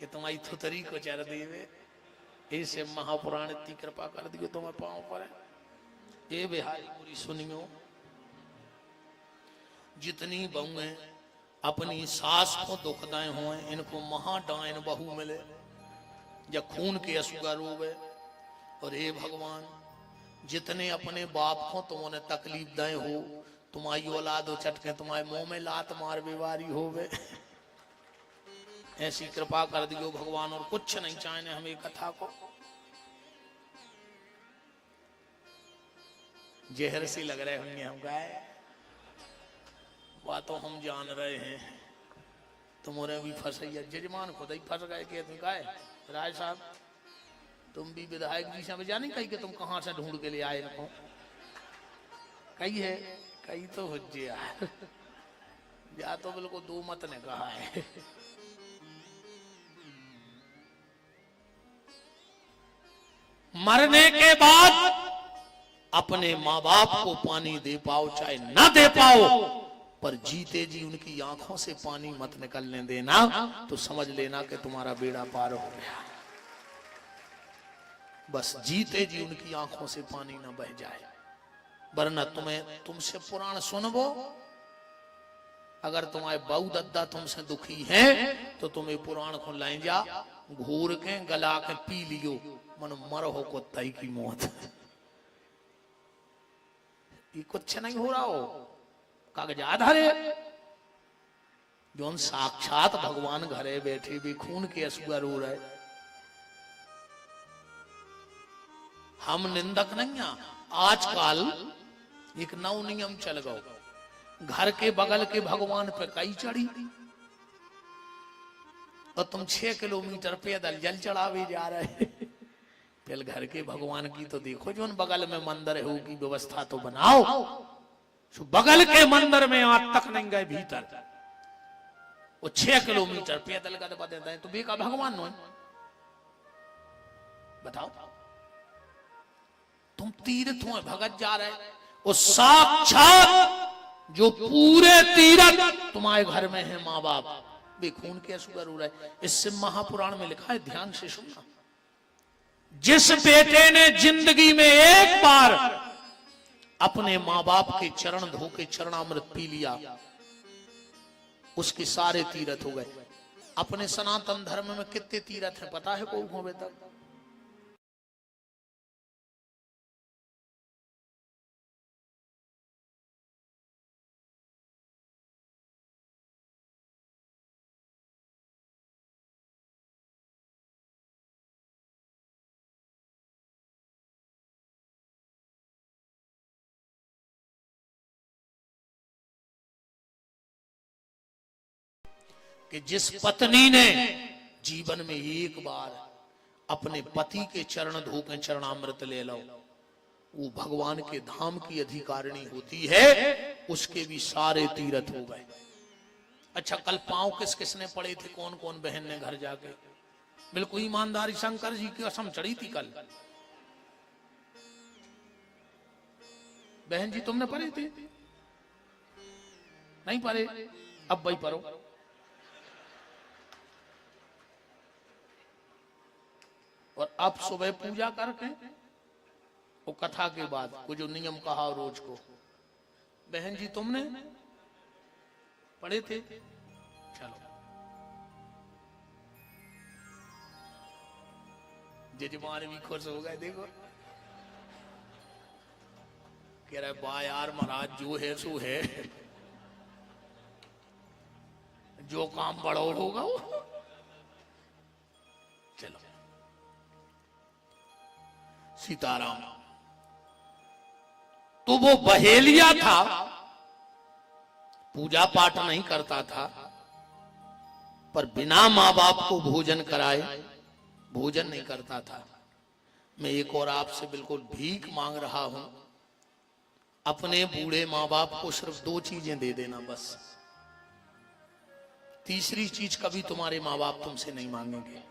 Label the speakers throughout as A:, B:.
A: कि तुम्हारी थुतरी को चर देवे, ऐसे महापुराण इतनी कृपा कर दियो तुम्हें पाँव पर। ये बिहारी पूरी सुनियो, जितनी बहुएं अपनी सास को दुखदाएं हुए, इनको महाडायन बहू मिले या खून के असुगा रोवे। और हे भगवान, जितने अपने बाप को तुमने तकलीफ दे हो, तुम्हारी औलाद चटके तुम्हारे मुंह में लात मार बीमारी होवे। ऐसी कृपा कर दियो भगवान, और कुछ नहीं चाहने हम एक कथा को। जहर सी लग रहे होंगे हम गाय, बातों हम जान रहे हैं, तुम्हारे भी फंसे, जजमान खुद ही फंस गए कि तुम गाय राय साहब, तुम भी विधायक जी से बजा नहीं कही कि तुम कहां से ढूंढ के ले आए रखो, कही है, कही तो हो या तो बिल्कुल दो मत ने कहा है। मरने के बाद अपने माँ बाप को पानी दे पाओ चाहे ना दे पाओ, पर जीते जी उनकी आंखों से पानी मत निकलने देना, तो समझ लेना कि तुम्हारा बेड़ा पार हो गया। बस जीते जी उनकी आंखों से पानी ना बह जाए, वरना तुमसे पुराण सुनबो, अगर तुम्हारे बहू दद्दा तुमसे दुखी हैं तो तुम्हें पुराण को लाई जा, घूर के गला के पी लियो, मन मर हो को तई की मौत। ये कुछ नहीं हो रहा हो, कागजात हरे, जो साक्षात भगवान घरे बैठे भी खून के असुआ रो रहे। हम निंदक नहीं है। आजकल एक नव नियम चल गो, घर के बगल के भगवान पे कई चढ़ी और तुम 6 किलोमीटर पैदल जल चढ़ावे जा रहे। पहले घर के भगवान की तो देखो, जो बगल में मंदिर है उसकी व्यवस्था तो बनाओ। बगल के मंदिर में आज तक नहीं गए भीतर, वो 6 किलोमीटर पैदल का देता है, तो बेका भगवान नो बताओ। तुम तीर्थ में भगत जा रहे, वो साक्षात जो पूरे तीर्थ तुम्हारे घर में है माँ बाप, वे खून के असुआ रो रहे। इससे महापुराण में लिखा है, ध्यान से सुनना, जिस बेटे ने जिंदगी में एक बार अपने माँ बाप के चरण धो के चरणामृत पी लिया, उसके सारे तीर्थ हो गए। अपने सनातन धर्म में कितने तीर्थ हैं पता है कोई होवे तक? कि जिस पत्नी ने जीवन में एक बार अपने पति के चरण धो के चरणामृत ले लो, वो भगवान के धाम की अधिकारिणी होती है, उसके भी सारे तीर्थ हो गए। अच्छा, कल पांव किस किसने पड़े थे, कौन कौन बहन ने घर जाके? बिल्कुल ईमानदारी, शंकर जी की कसम चढ़ी थी कल। बहन जी तुमने पढ़े थे? नहीं पढ़े? अब भाई पढ़ो। और अब सुबह पूजा करके वो कथा के बाद वो जो नियम कहा रोज को, बहन जी तुमने पढ़े थे? चलो, जजमान भी खुश हो गए। देखो कह रहा है, बा यार महाराज जो है सो है, जो काम बड़ा होगा वो। चलो, सीताराम। तो वो बहेलिया था, पूजा पाठ नहीं करता था, पर बिना माँ बाप को भोजन कराए भोजन नहीं करता था। मैं एक और आपसे बिल्कुल भीख मांग रहा हूं, अपने बूढ़े माँ बाप को सिर्फ 2 चीजें दे देना बस। तीसरी चीज कभी तुम्हारे माँ बाप तुमसे नहीं मांगेंगे।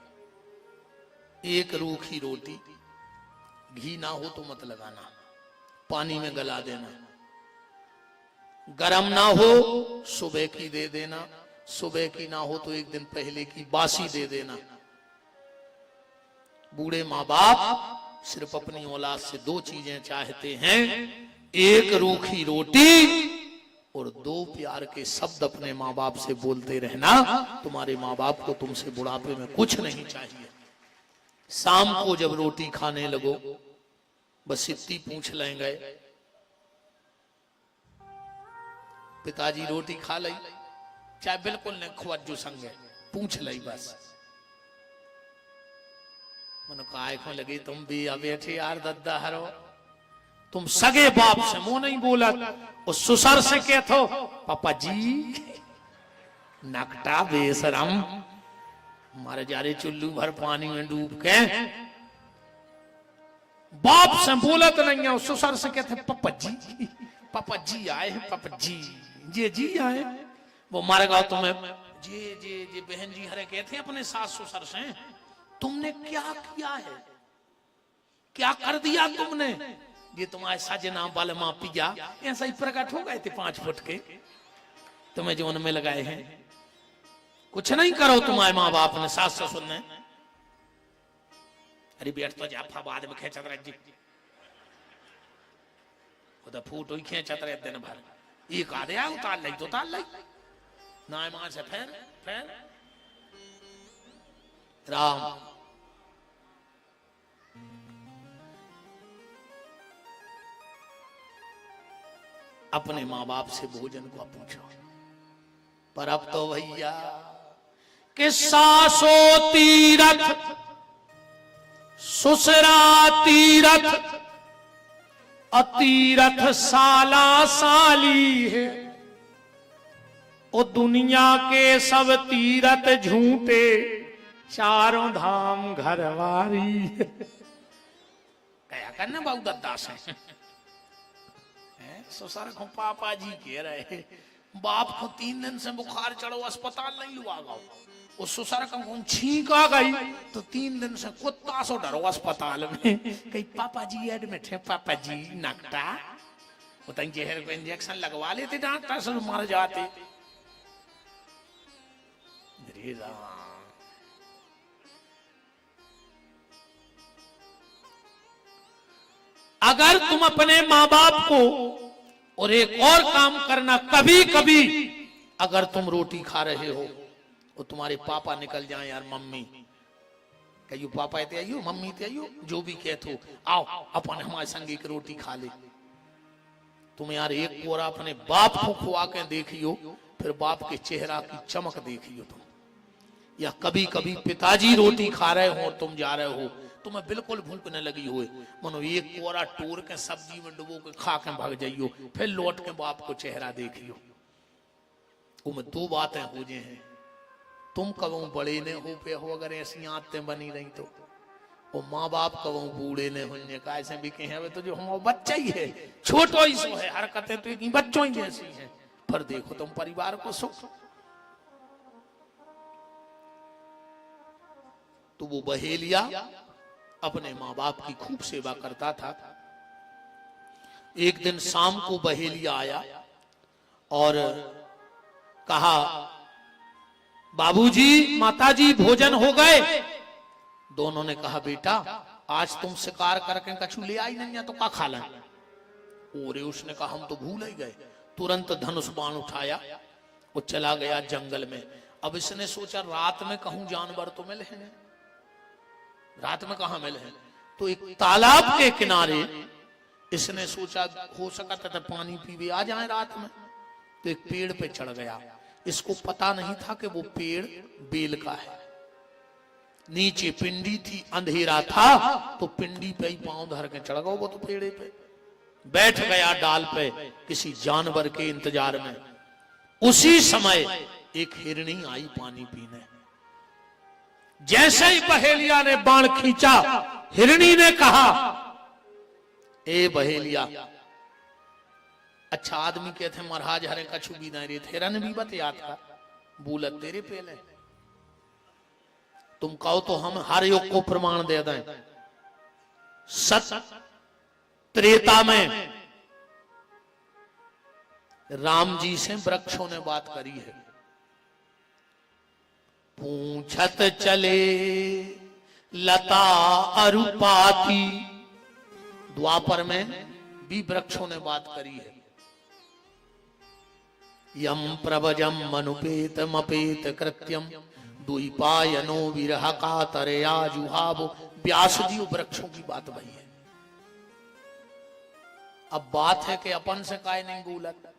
A: एक रूखी रोटी, घी ना हो तो मत लगाना, पानी में गला देना। गरम ना हो सुबह की दे देना, सुबह की ना हो तो एक दिन पहले की बासी दे देना। बूढ़े माँ बाप सिर्फ अपनी औलाद से दो चीजें चाहते हैं, एक रूखी रोटी और दो प्यार के शब्द अपने माँ बाप से बोलते रहना। तुम्हारे माँ बाप को तुमसे बुढ़ापे में कुछ नहीं चाहिए। शाम को जब रोटी खाने लगो बस इतनी पूछ लेंगे, पिताजी रोटी खा ली, चाहे बिल्कुल नहीं खुआजो संगे पूछ ली बस। मनो काय को लगी तुम भी अब बैठे यार दद्दा हरो, तुम सगे बाप से मुंह नहीं बोला, उस ससुर से कहते हो पापा जी नकटा बेशरम, मारे जा रहे चुल्लू भर पानी में डूब के। बाप से बोला तो नहीं है, ससुर से कहते पापा जी आए हैं, पापा जी आए। वो मारे गाँव तुम्हें जी बहन जी हरे कहते अपने सास ससुर से, तुमने क्या किया है, क्या कर दिया तुमने, ये तुम्हारे सजना बल माँ पिया ऐसा ही प्रकट हो गए थे 5 फुट के, तुम्हें जो उनमें लगाए हैं। कुछ नहीं करो तुम्हारे माँ बाप ने, सास ससुर ने। अरे बैठ तो जाफा बाद में खेचत रह जी, उधर फूट हुई खेचत रहे दिन भर, एक आधे आ उतार ली तो उतार ली ना मां से फिर राम। अपने माँ बाप से भोजन को पूछो, पर अब तो भैया कि सासो तीरथ ससुरा तीरथ अतीरथ साला साली है, ओ दुनिया के सब तीरथ झूठे चारों धाम घरवारी। क्या करना बाबू दद्दा से ससुर को पापा जी कह रहे, बाप को 3 दिन से बुखार चढ़ो अस्पताल नहीं लुआ गो, उस ससुर का छींक आ गई तो 3 दिन से कुत्ता सो डरो अस्पताल में, कहीं पापा जी एडमिट है, पापा जी नकटा, वो तंग जहर को इंजेक्शन लगवा लेते डॉक्टर से मर जाते। अरे राम, अगर तुम अपने माँ बाप को, और एक और काम करना, कभी कभी अगर तुम रोटी खा रहे हो और तुम्हारे पापा निकल जाए, यार मम्मी कहियो पापा ते आइयो, मम्मी ते आइयो, जो भी कहते हो, आओ अपन हमारे संग एक रोटी खा ले। तुम यार एक कोरा अपने बाप को खुआ के देखियो, फिर बाप के चेहरा की चमक देखियो तुम। या कभी कभी पिताजी रोटी खा रहे हो और तुम जा रहे हो, तुम्हें बिल्कुल भूख न लगी हुए, मनो एक कोरा टूर के सब्जी में डुबो के खा के भाग जाइयो, फिर लौट के बाप को चेहरा देखियो। उनमें 2 बातें हो जे हैं, तुम कबो बड़े ने हो पे हो अगर ऐसी आदतें बनी रही तो, वो माँ बाप कबो बूढ़े ने होने का ऐसे भी कहे तो जो हम बच्चा ही है, छोटो ही सो है, हरकतें तो एक बच्चों ही जैसी हैं, पर देखो तुम परिवार को सुख। तो वो बहेलिया अपने माँ बाप की खूब सेवा करता था। एक दिन शाम को बहेलिया आया और कहा, बाबूजी माताजी भोजन हो गए। दोनों ने कहा, बेटा आज तुम शिकार करके कछु ले आई नहीं है तो का खा लें। और उसने कहा, हम तो भूल ही गए। तुरंत धनुष बाण उठाया और चला गया जंगल में। अब इसने सोचा रात में कहूं जानवर तो मिले हैं, रात में कहां मिले हैं, तो एक तालाब के किनारे इसने सोचा हो सकता था पानी पीवे आ जाए रात में, तो एक पेड़ पे चढ़ गया। इसको पता नहीं था कि वो पेड़ बेल का है। नीचे पिंडी थी, अंधेरा था, तो पिंडी पे ही पांव धर के चढ़ गया वो तो पेड़े पे बैठ गया डाल पे किसी जानवर के इंतजार में। उसी समय एक हिरनी आई पानी पीने। जैसे ही बहेलिया ने बाण खींचा, हिरनी ने कहा, ए बहेलिया, अच्छा आदमी कहते महाराज हरे कछु भी नहीं रे, हिरन भी बतिया था, बोलत तेरे पेले, तुम कहो तो हम हर योग को प्रमाण दे दें। सत त्रेता में राम जी से वृक्षों ने बात करी है। पूछत चले लता अरुपाती। द्वापर में भी वृक्षों ने बात करी है। यम प्रभजम मनुपेत मपेत कृत्यम द्विपायनो विरह कातरया जुहावो। व्यास जी वृक्षों की बात वही है। अब बात है कि अपन से काय नहीं बोलत।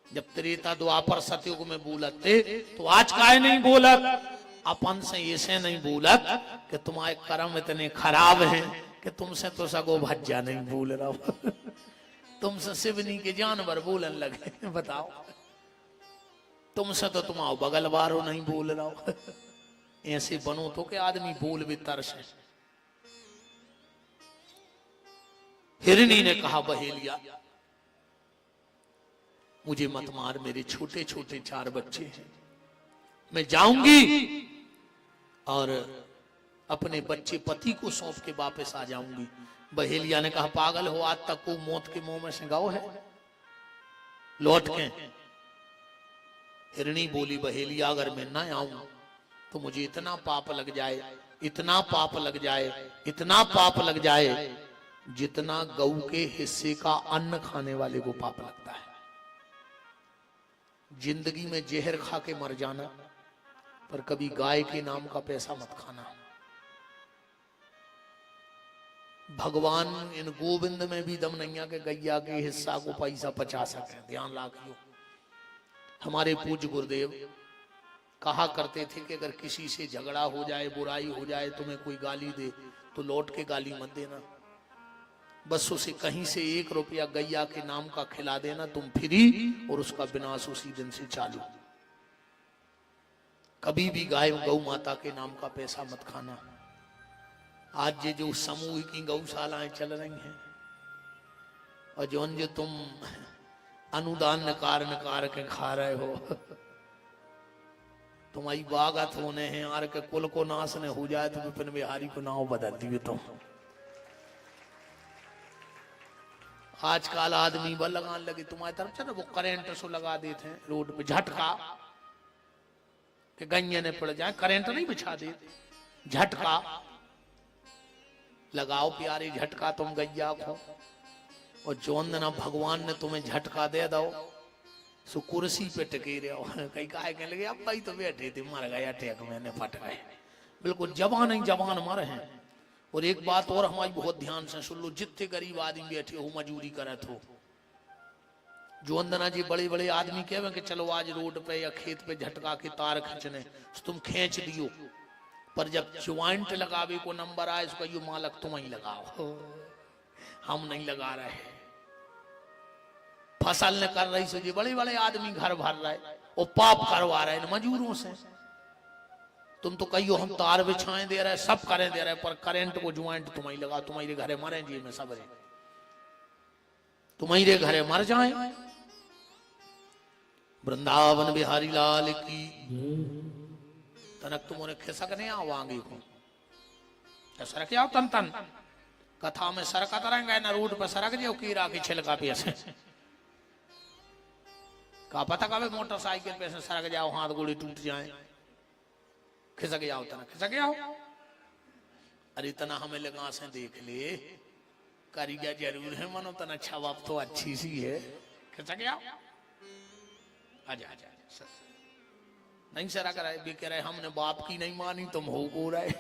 A: जब त्रेता द्वापर सतयुग में बोलत थे तो आज काय नहीं बोलत। अपन से ऐसे नहीं बोलत कि तुम्हारे कर्म इतने खराब हैं कि तुमसे तो सगो भज्जा नहीं बोल रहा हूं। तुमसे सिवनी के जानवर बोलन लगे। बताओ, तुमसे तो तुम्हारा बगल वारो नहीं बोल रहा हो। ऐसे बनो तो कि आदमी बोल भी तरसे। हिरनी ने कहा बहेलिया मुझे मत मार, मेरे छोटे छोटे 4 बच्चे हैं, मैं जाऊंगी और अपने बच्चे पति को सौंप के वापस आ जाऊंगी। बहेलिया ने कहा पागल हो, आज तक को मौत के मुंह में से गाओ है, लौट के। हिरणी बोली बहेलिया अगर मैं ना आऊं तो मुझे इतना पाप लग जाए, इतना पाप लग जाए, इतना पाप लग जाए जितना गऊ के हिस्से का अन्न खाने वाले को पाप लगता है। जिंदगी में जहर खा के मर जाना, पर कभी गाय के नाम का पैसा मत खाना। भगवान इन गोविंद में भी दम नहीं है कि गैया के हिस्सा को पैसा पचा सके। ध्यान रखियो, हमारे पूज्य गुरुदेव कहा करते थे कि अगर किसी से झगड़ा हो जाए, बुराई हो जाए, तुम्हें कोई गाली दे तो लौट के गाली मत देना, बस उसे कहीं से 1 रुपया गैया के नाम का खिला देना, तुम फ्री, और उसका विनाश उसी दिन से चालू। कभी भी गाय गौ माता के नाम का पैसा मत खाना। आज ये जो समूह की गौशालाएं चल रही हैं और जो तुम अनुदान नकार के खा रहे हो, तुम्हारी बागत होने हैं आर के कुल को नाश ने हो जाए तो विपिन बिहारी को नाव बदल दिए तुम। आजकल आदमी बल लगाने लगे तुम्हारी तरफ, चलो वो करेंट सो लगा देते हैं रोड पे, झटका कि गैया ने पड़ जाए, करेंट नहीं बिछा देते, झटका लगाओ प्यारे, झटका तुम गैया को। और जोन ना भगवान ने तुम्हें झटका दे दो सो कुर्सी पे टिके रहो। कई काहे कहने लगे अब भाई तो बैठे थे मर गए अटैक में फट गए। बिल्कुल जवान ही जवान मर हैं। और एक बात और हमारी बहुत ध्यान से सुन लो, जितने गरीब आदमी बैठे हो मजूरी करत हो, जो अंदना जी बड़े बड़े आदमी कहे कि चलो आज रोड पे या खेत पे झटका के तार खींचने, तुम खींच दियो, पर जब ज्वाइंट लगावे को नंबर आए इसको यो मालक तुम ही लगाओ, हम नहीं लगा रहे। फसल ने कर रही सो जी बड़े बड़े आदमी घर भर रहे और पाप करवा रहे हैं मजूरों से। तुम तो कहियो हम तार बिछाएं दे रहे, सब करें दे रहे, पर करंट को ज्वाइंट तुम्हारी लगा, तुम्हारे घरे मरे जी में सब तुम्हारे घरे मर जाए। वृंदावन बिहारी लाल की तनक तुमने खिसक नहीं आवांगे को सरक जाओ तन तन कथा में सरकत रहेंगे ना, रोड पर सरक जाओ कीड़ा की छिलका पे से का पता कभी मोटरसाइकिल पे से सरक जाओ, हाथ गोड़ी टूट जाए, खिसक जाओ तना खिसक जाओ। अरे तना हमें लगा से देख ले, कारीगर जरूर है मनो तना छाप तो अच्छी सी है, खिसक जाओ आजा आजा। नहीं सरा कराए भी कह रहे हमने बाप की नहीं मानी तुम हो गो रहे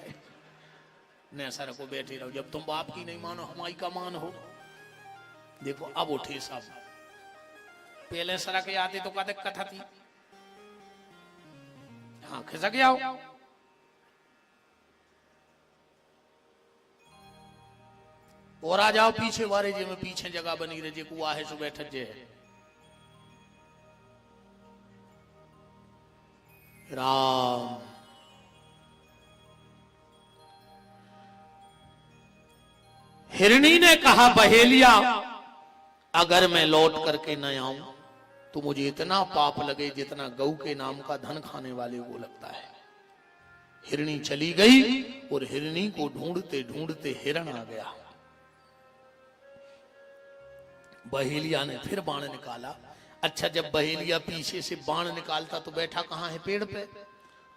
A: न सर को बैठे रहो, जब तुम बाप की नहीं मानो हमारी का मान हो। देखो अब उठे सब, पहले सरा के आते तो कहते कथा थी, हाँ खिसक जाओ। और आ जाओ पीछे वाले जे में पीछे जगह बनी रहे जे कुआ है सो बैठक जे है। राम हिरणी ने कहा बहेलिया अगर मैं लौट करके न आऊं तो मुझे इतना पाप लगे जितना गऊ के नाम का धन खाने वाले को लगता है। हिरणी चली गई और हिरणी को ढूंढते ढूंढते हिरण आ गया। बहेलिया ने फिर बाण निकाला। अच्छा जब बहेलिया पीछे से बाण निकालता तो बैठा कहां है? पेड़ पे।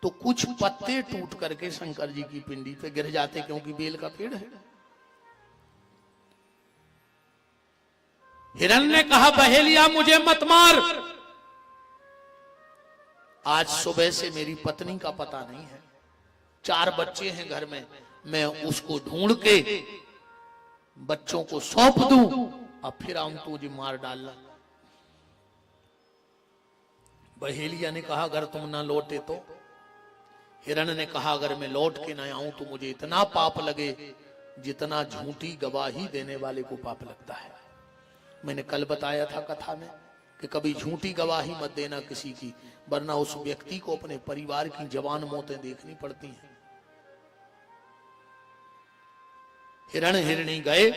A: तो कुछ पत्ते टूट करके शंकर जी की पिंडी पे गिर जाते, क्योंकि बेल का पेड़ है। हिरण ने कहा बहेलिया मुझे मत मार, आज सुबह से मेरी पत्नी का पता नहीं है, 4 बच्चे हैं घर में, मैं उसको ढूंढ के बच्चों को सौंप दूं और फिर आऊं तुझे मार डालना। बहेलिया ने कहा अगर तुम ना लौटे तो? हिरण ने कहा अगर मैं लौट के ना आऊं तो मुझे इतना पाप लगे जितना झूठी गवाही देने वाले को पाप लगता है। मैंने कल बताया था कथा में कि कभी झूठी गवाही मत देना किसी की, वरना उस व्यक्ति को अपने परिवार की जवान मौतें देखनी पड़ती हैं। हिरण हिरणी गए,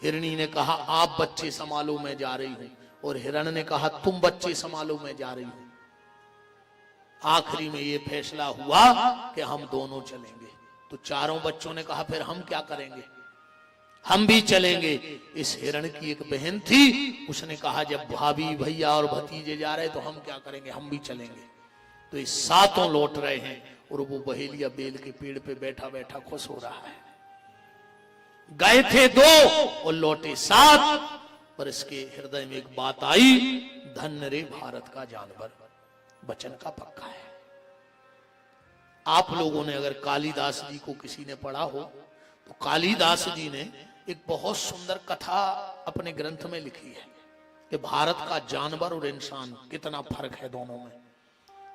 A: हिरणी ने कहा आप बच्चे संभालो मैं जा रही हूं, और हिरण ने कहा तुम बच्चे संभालो मैं जा रही हूं। आखिरी में ये फैसला हुआ कि हम दोनों चलेंगे। तो चारों बच्चों ने कहा फिर हम क्या करेंगे, हम भी चलेंगे। इस हिरण की एक बहन थी, उसने कहा जब भाभी भैया और भतीजे जा रहे तो हम क्या करेंगे, हम भी चलेंगे। तो ये सातों लौट रहे हैं और वो बहेलिया बेल के पेड़ पे बैठा बैठा खुश हो रहा है। गए थे 2 और लौटे 7, पर इसके हृदय में एक बात आई, धन्य रे भारत का जानवर, वचन का पक्का है। आप लोगों ने अगर कालिदास जी को किसी ने पढ़ा हो तो कालिदास जी ने एक बहुत सुंदर कथा अपने ग्रंथ में लिखी है कि भारत का जानवर और इंसान कितना फर्क है दोनों में।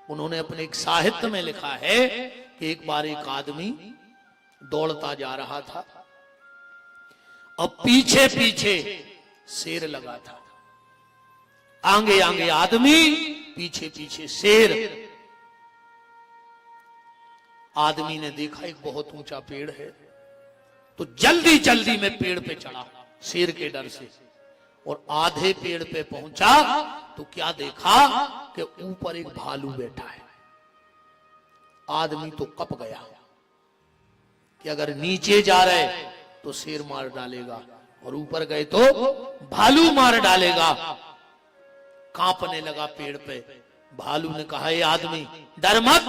A: उन्होंने अपने एक साहित्य में लिखा है कि एक बार एक आदमी दौड़ता जा रहा था और पीछे पीछे शेर लगा था। आगे आगे आदमी, पीछे पीछे शेर। आदमी ने देखा एक बहुत ऊंचा पेड़ है, तो जल्दी जल्दी में पेड़ पे चढ़ा शेर के डर से, और आधे पेड़ पे पहुंचा तो क्या देखा कि ऊपर एक भालू बैठा है। आदमी तो कप गया कि अगर नीचे जा रहे तो शेर मार डालेगा और ऊपर गए तो भालू मार डालेगा। कांपने लगा पेड़ पे। भालू ने कहा ये आदमी डर मत,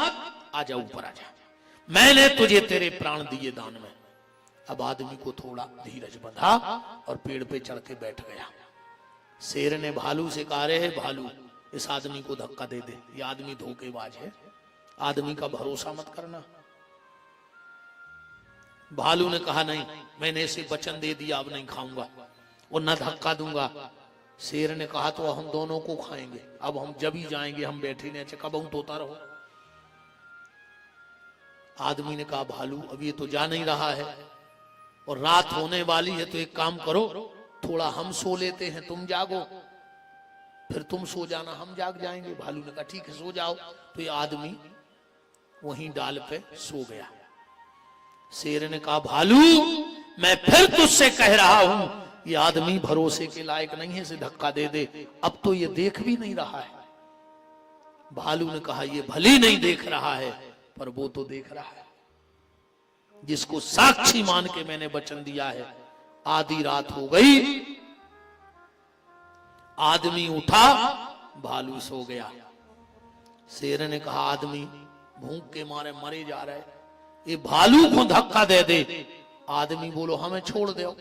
A: आजा ऊपर आजा, मैंने तुझे तेरे प्राण दिए दान में। अब आदमी को थोड़ा धीरज बंधा और पेड़ पे चढ़ के बैठ गया। शेर ने भालू से कहा रे भालू इस आदमी को धक्का दे दे, ये आदमी धोखेबाज है, आदमी का भरोसा मत करना। भालू ने कहा नहीं, मैंने इसे वचन दे दिया, अब नहीं खाऊंगा और न धक्का दूंगा। शेर ने कहा तो हम दोनों को खाएंगे, अब हम जब ही जाएंगे हम बैठे नहीं, अच्छा कब हम तोता रहो। आदमी ने कहा भालू अब ये तो जा नहीं रहा है और रात होने वाली है, तो एक काम करो थोड़ा हम सो लेते हैं, तुम जागो, फिर तुम सो जाना, हम जाग जाएंगे। भालू ने कहा ठीक है सो जाओ। तो ये आदमी वहीं डाल पे सो गया। शेर ने कहा भालू मैं फिर तुझसे कह रहा हूं, ये आदमी भरोसे के लायक नहीं है, इसे धक्का दे दे, अब तो ये देख भी नहीं रहा है। भालू ने कहा ये भली नहीं देख रहा है, पर वो तो देख रहा है जिसको साक्षी मान के मैंने वचन दिया है। आधी रात हो गई, आदमी उठा, भालू सो गया। शेर ने कहा आदमी भूख के मारे मरे जा रहे, ये भालू को धक्का दे दे। आदमी बोलो हमें छोड़ दो।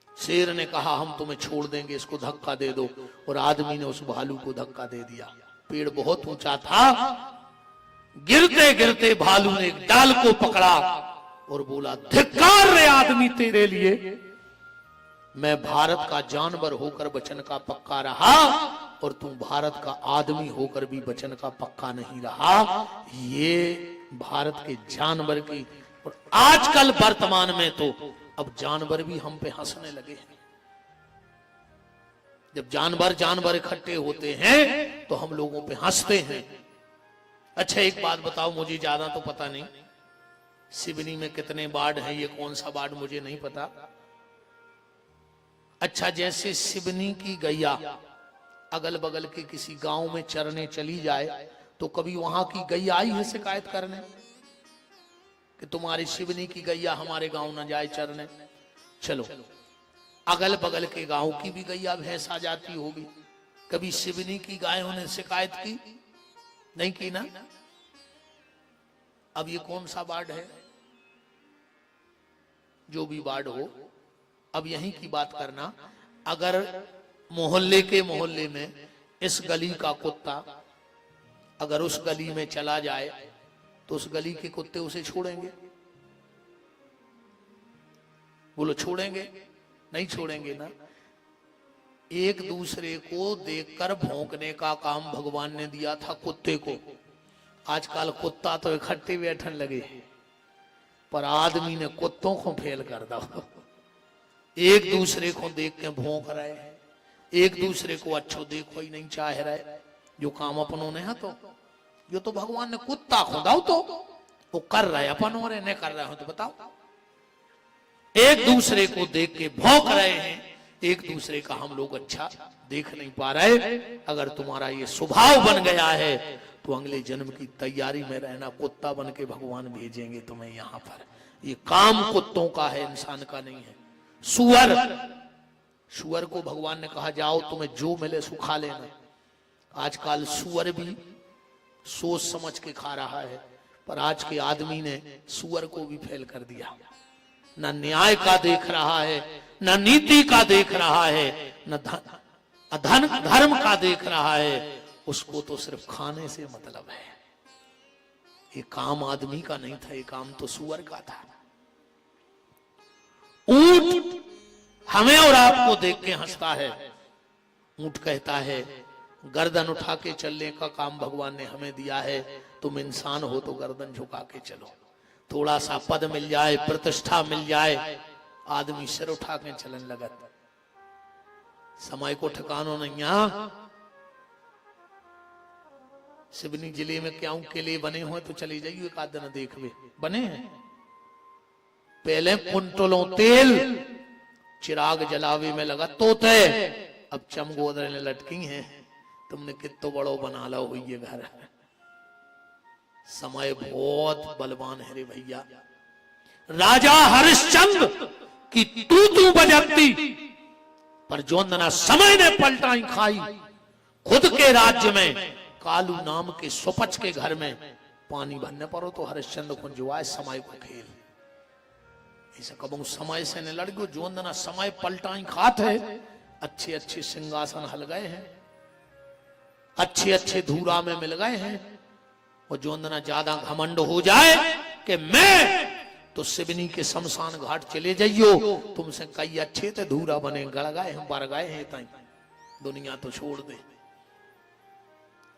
A: शेर ने कहा हम तुम्हें छोड़ देंगे, इसको धक्का दे दो। और आदमी ने उस भालू को धक्का दे दिया। पेड़ बहुत ऊंचा था, गिरते गिरते भालू ने एक डाल को पकड़ा और बोला धिक्कार रे आदमी तेरे लिए, मैं भारत का जानवर होकर वचन का पक्का रहा और तू भारत का आदमी होकर भी वचन का पक्का नहीं रहा। ये भारत के जानवर की, और आजकल वर्तमान में तो अब जानवर भी हम पे हंसने लगे हैं। जब जानवर जानवर इकट्ठे होते हैं तो हम लोगों पे हंसते हैं। अच्छा एक बात बताओ, मुझे ज्यादा तो पता नहीं, सिवनी में कितने वार्ड हैं, ये कौन सा वार्ड मुझे नहीं पता। अच्छा जैसे सिवनी की गैया अगल बगल के किसी गांव में चरने चली जाए तो कभी वहां की गैया आई है शिकायत करने कि तुम्हारी सिवनी की गैया हमारे गांव न जाए चरने? चलो अगल बगल के गांव की भी गैया भैंस आ जाती होगी, कभी सिवनी की गायों ने शिकायत की? नहीं की ना। अब ये कौन सा वार्ड है? जो भी वार्ड हो, अब यहीं की बात करना। अगर मोहल्ले के मोहल्ले में इस गली का कुत्ता अगर उस गली में चला जाए तो उस गली के कुत्ते उसे छोड़ेंगे? बोलो छोड़ेंगे? नहीं छोड़ेंगे ना। एक दूसरे को देखकर भौंकने का काम भगवान ने दिया था कुत्ते को। आजकल कुत्ता तो इकट्ठे बैठने लगे, पर आदमी ने कुत्तों को फेल कर दो। एक दूसरे को देख के भौंक रहे हैं, एक दूसरे को अच्छो देखो ही नहीं चाह रहे। जो काम अपनों ने है तो जो तो भगवान ने कुत्ता खुदाओ तो वो कर रहे, अपन और नहीं कर रहे हो तो बताओ। एक दूसरे को देख के भौंक रहे हैं, एक दूसरे का हम लोग अच्छा देख नहीं पा रहे। अगर तुम्हारा ये स्वभाव बन गया है तो अगले जन्म की तैयारी में रहना, कुत्ता बन के भगवान भेजेंगे तुम्हें यहाँ पर। ये काम कुत्तों का है, इंसान का नहीं है। सुअर को भगवान ने कहा जाओ तुम्हें जो मिले सो खा लेना। आजकल सुअर भी सोच समझ के खा रहा है, पर आज के आदमी ने सुअर को भी फेल कर दिया। न न्याय का देख रहा है, न नीति का देख रहा है, न धर्म का देख रहा है। उसको तो सिर्फ खाने से मतलब है। ये काम आदमी का नहीं था, ये काम तो सुअर का था। ऊंट हमें और आपको देख के हंसता है। ऊंट कहता है गर्दन उठा के चलने का काम भगवान ने हमें दिया है। तुम इंसान हो तो गर्दन झुका के चलो। थोड़ा सा पद मिल जाए, प्रतिष्ठा मिल जाए, आदमी सिर उठा के चलन लगत। समय को ठिकानो नहीं। सिवनी जिले में क्या किले बने हुए तो चली जाइए, एक आध दिन देखवे बने हैं। पहले कुंटलों तेल चिराग जलावे में लगा तोते, अब चमगोदर ने लटकी हैं। तुमने कितो बड़ो बना लो हुई ये घर। समय बहुत बलवान है रे भैया। राजा हरिश्चंद्र की तू बजती, पर जोंदना समय ने पलटाई खाई। खुद के राज्य में कालू नाम के सुपच के घर में पानी भरने पर हो तो हरिश्चंद्र को जुआए समय को खेल। ऐसा कबू समय से न लड़ गयो। जोंदना समय पलटाई खात है। अच्छे अच्छे सिंहासन हल गए हैं, अच्छे अच्छे धूरा में मिल गए हैं। और जोंदना ज्यादा घमंड हो जाए कि मैं तो सिवनी के शमशान घाट चले जाइयो, तुमसे कई अच्छे थे धूरा बने गड़ गए हम बर गए हैं, ताई दुनिया तो छोड़ दे।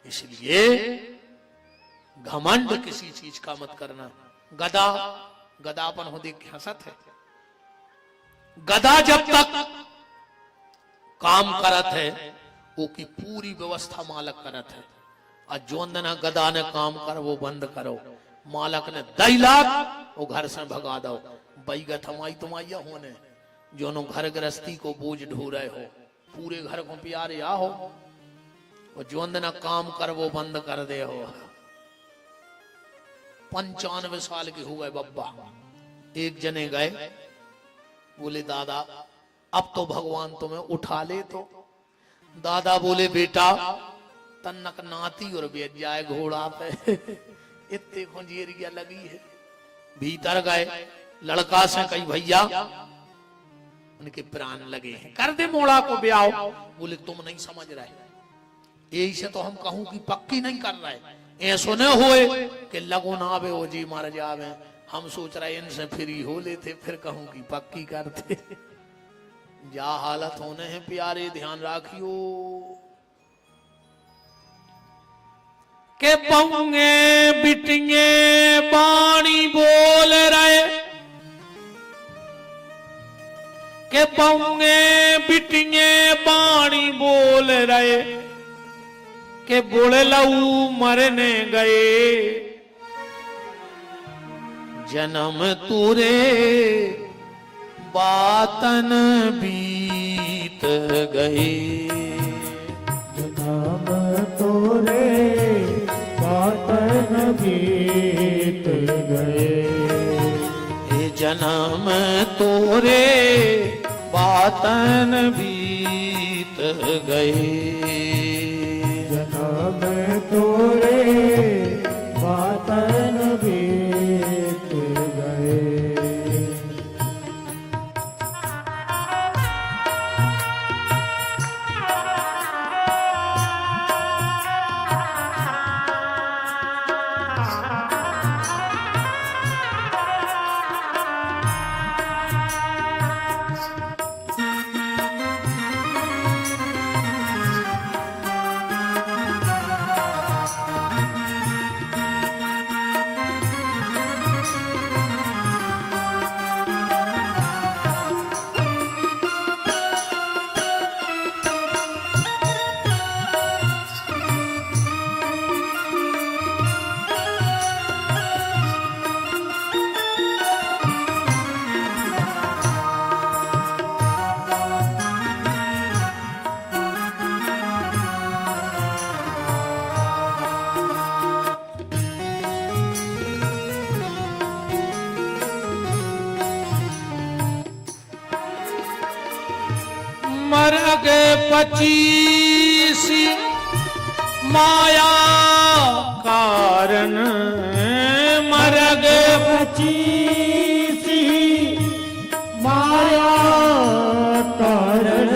A: इसलिए घमंड किसी चीज का मत करना। गदापन हो देख के हंसत है। गदा जब तक काम करत है वो की पूरी व्यवस्था मालक करत है। और जोंदना गदा ने काम कर वो बंद करो, मालक ने 2 लाख वो घर से भगा दो। बैगत हमारी तुम्हारिया होने जो घर गृहस्थी को बोझ ढो रहे हो, पूरे घर को प्यारे आ हो। और जोंदना काम कर वो बंद कर दे हो। 95 साल के हुए बब्बा। एक जने गए, बोले दादा अब तो भगवान तुम्हें उठा ले। तो दादा बोले बेटा तन्नक नाती और बेच जाए घोड़ा पे। इतने खुंजेरिया लगी है। भीतर गए, लड़का से कही भैया उनके प्राण लगे हैं, कर दे मोड़ा को ब्याह। बोले तुम नहीं समझ रहे, यही से तो हम कहूं कि पक्की नहीं कर रहे। ऐसो न होए कि लगो ना आवे ओ जी मर जावे। हम सोच रहे इनसे फ्री हो लेते, फिर कहूं कि पक्की करते। जा हालत होने हैं प्यारे, ध्यान राखियो। के पौंगे बिटिंगे बाणी बोल रहे, के पौंगे बिटिंगे बाणी बोल रहे, के बुढ़ लऊ मरने गए। जन्म तुरे बातन बीत गए।
B: जन्म तुरे बातन बीत गए।
A: ये जन्म तोरे बातन बीत गए।
B: तोरे बातन बीत गए।
A: मर्ग 25 माया कारण, मर्ग
B: 25 माया कारण,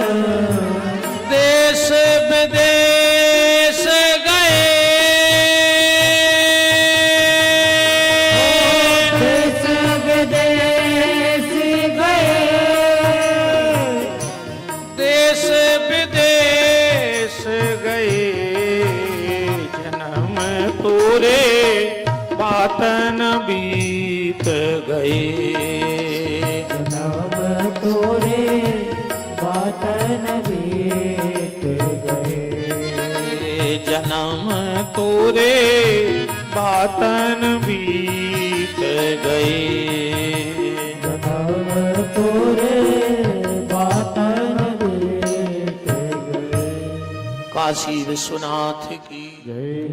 A: देश विदेश गए,
B: देश विदेश गए,
A: देश विदेश गए, जन्म तोरे बातन बीत गए,
B: जन्म तोरे बातन बीत गए,
A: जन्म तोरे बातन बीत गए।
B: जन्म तोरे बातन बीत गए।
A: काशी विश्वनाथ की
B: जय।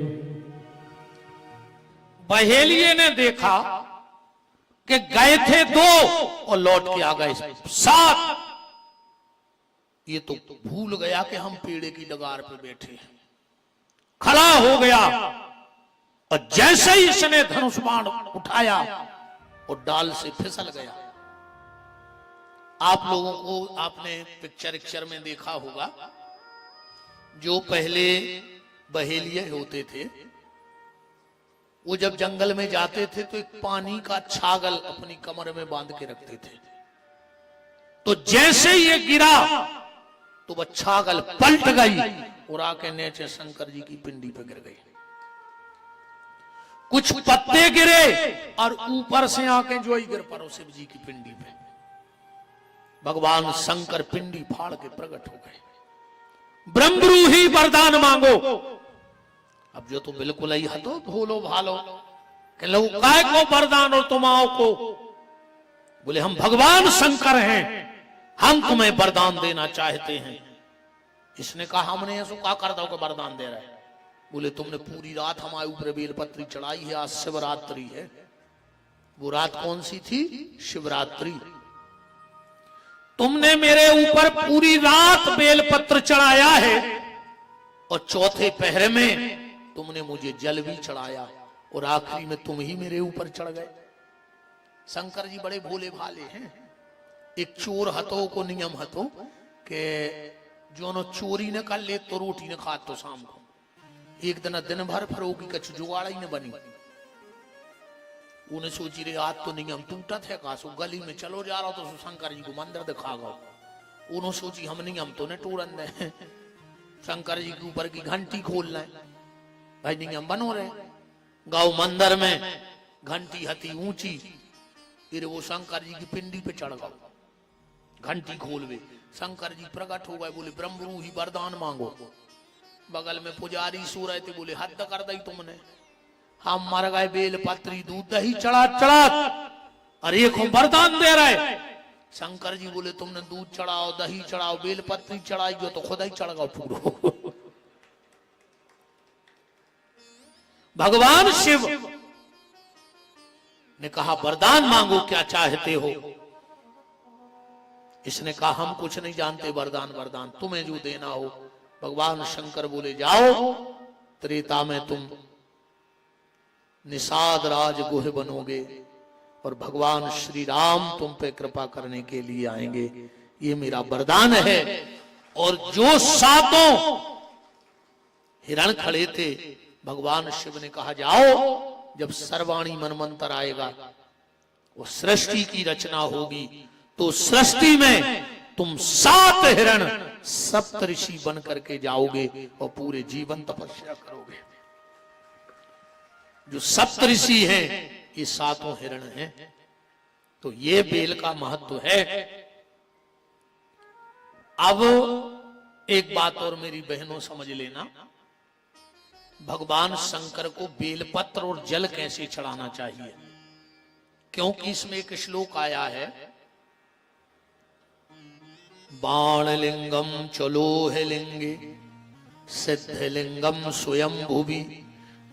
A: बहेलिये ने देखा कि गए थे 2 और लौट के आ गए 7। ये तो भूल गया कि हम पेड़े की डगार पे बैठे हैं, खड़ा हो गया और जैसे ही इसने धनुष बाण उठाया और डाल से फिसल गया। आप लोगों को आपने पिक्चर में देखा होगा, जो पहले बहेलिये होते थे वो जब जंगल में जाते थे तो एक पानी का छागल अपनी कमर में बांध के रखते थे। तो जैसे ये गिरा तो वह छागल पलट गई और आके नीचे शंकर जी की पिंडी पे गिर गई। कुछ पत्ते गिरे और ऊपर से आके जो गिर पड़ो शिव जी की पिंडी पे। भगवान शंकर पिंडी फाड़ के प्रकट हो गए। ब्रह्मरूही वरदान मांगो। अब जो तो बिल्कुल ही हतो भोलो भालो कि लो काय को वरदान और तुमाओ को। बोले हम भगवान शंकर हैं, हम तुम्हें वरदान देना चाहते हैं। इसने कहा हमने ऐसा क्या कर दो कि वरदान दे रहे हैं। बोले तुमने पूरी रात हमारे ऊपर बेलपत्री चढ़ाई है, आज शिवरात्रि है। वो रात कौन सी थी? शिवरात्रि। तुमने मेरे ऊपर पूरी रात बेलपत्र चढ़ाया है और चौथे पहर में तुमने मुझे जल भी चढ़ाया और आखिरी में तुम ही मेरे ऊपर चढ़ गए। शंकर जी बड़े भोले भाले हैं। एक चोर हतो को नियम हतो कि जो न चोरी न कर ले तो रोटी न खा तो शाम को। एक दिन भर फरोगी कछ जुगाड़ा ही न बनी। उन्हें सोची रे आज तो नियम टूटा थे कासो गली में चलो जा रहा तो शंकर जी को मंदिर दिखा गो। उन्होंने सोची हम नियम तो न टूरन दे, शंकर जी के ऊपर की घंटी खोल लें। भाई नियम बनो रहे। गाँव मंदिर में घंटी हती ऊंची, फिर वो शंकर जी की पिंडी पे चढ़ गए। घंटी खोलवे, शंकर जी प्रकट हो गए। बोले ब्रह्मरूही वरदान मांगो। बगल में पुजारी सो रहे थे। बोले हद कर दी तुमने, हम मर गए बेल पत्री दूध दही चढ़ा चढ़ा अरे एक वरदान दे रहे। शंकर जी बोले तुमने दूध चढ़ाओ, दही चढ़ाओ, बेल पत्री चढ़ाई जो तो खुद ही चढ़ गओ पूरा। भगवान शिव ने कहा वरदान मांगो, क्या चाहते हो। इसने कहा हम कुछ नहीं जानते, वरदान वरदान तुम्हें जो देना हो। भगवान शंकर बोले जाओ त्रेता में तुम निषाद राज गुह बनोगे और भगवान श्री राम तुम पे कृपा करने के लिए आएंगे, ये मेरा वरदान है। और जो सातों हिरण खड़े थे, भगवान शिव ने कहा जाओ, जब सर्वाणी मनमंत्र आएगा, वो सृष्टि की रचना होगी, तो सृष्टि में तुम 7 हिरण सप्तऋषि बन करके जाओगे और पूरे जीवन तपस्या करोगे। जो सप्तऋषि हैं ये 7 हिरण हैं। तो ये बेल का महत्व है। अब एक बात और मेरी बहनों समझ लेना, भगवान शंकर को बेलपत्र और जल कैसे चढ़ाना चाहिए, क्योंकि इसमें एक श्लोक आया है, बाणलिंगम चलोह लिंगे सिद्धलिंगम स्वयं भुवि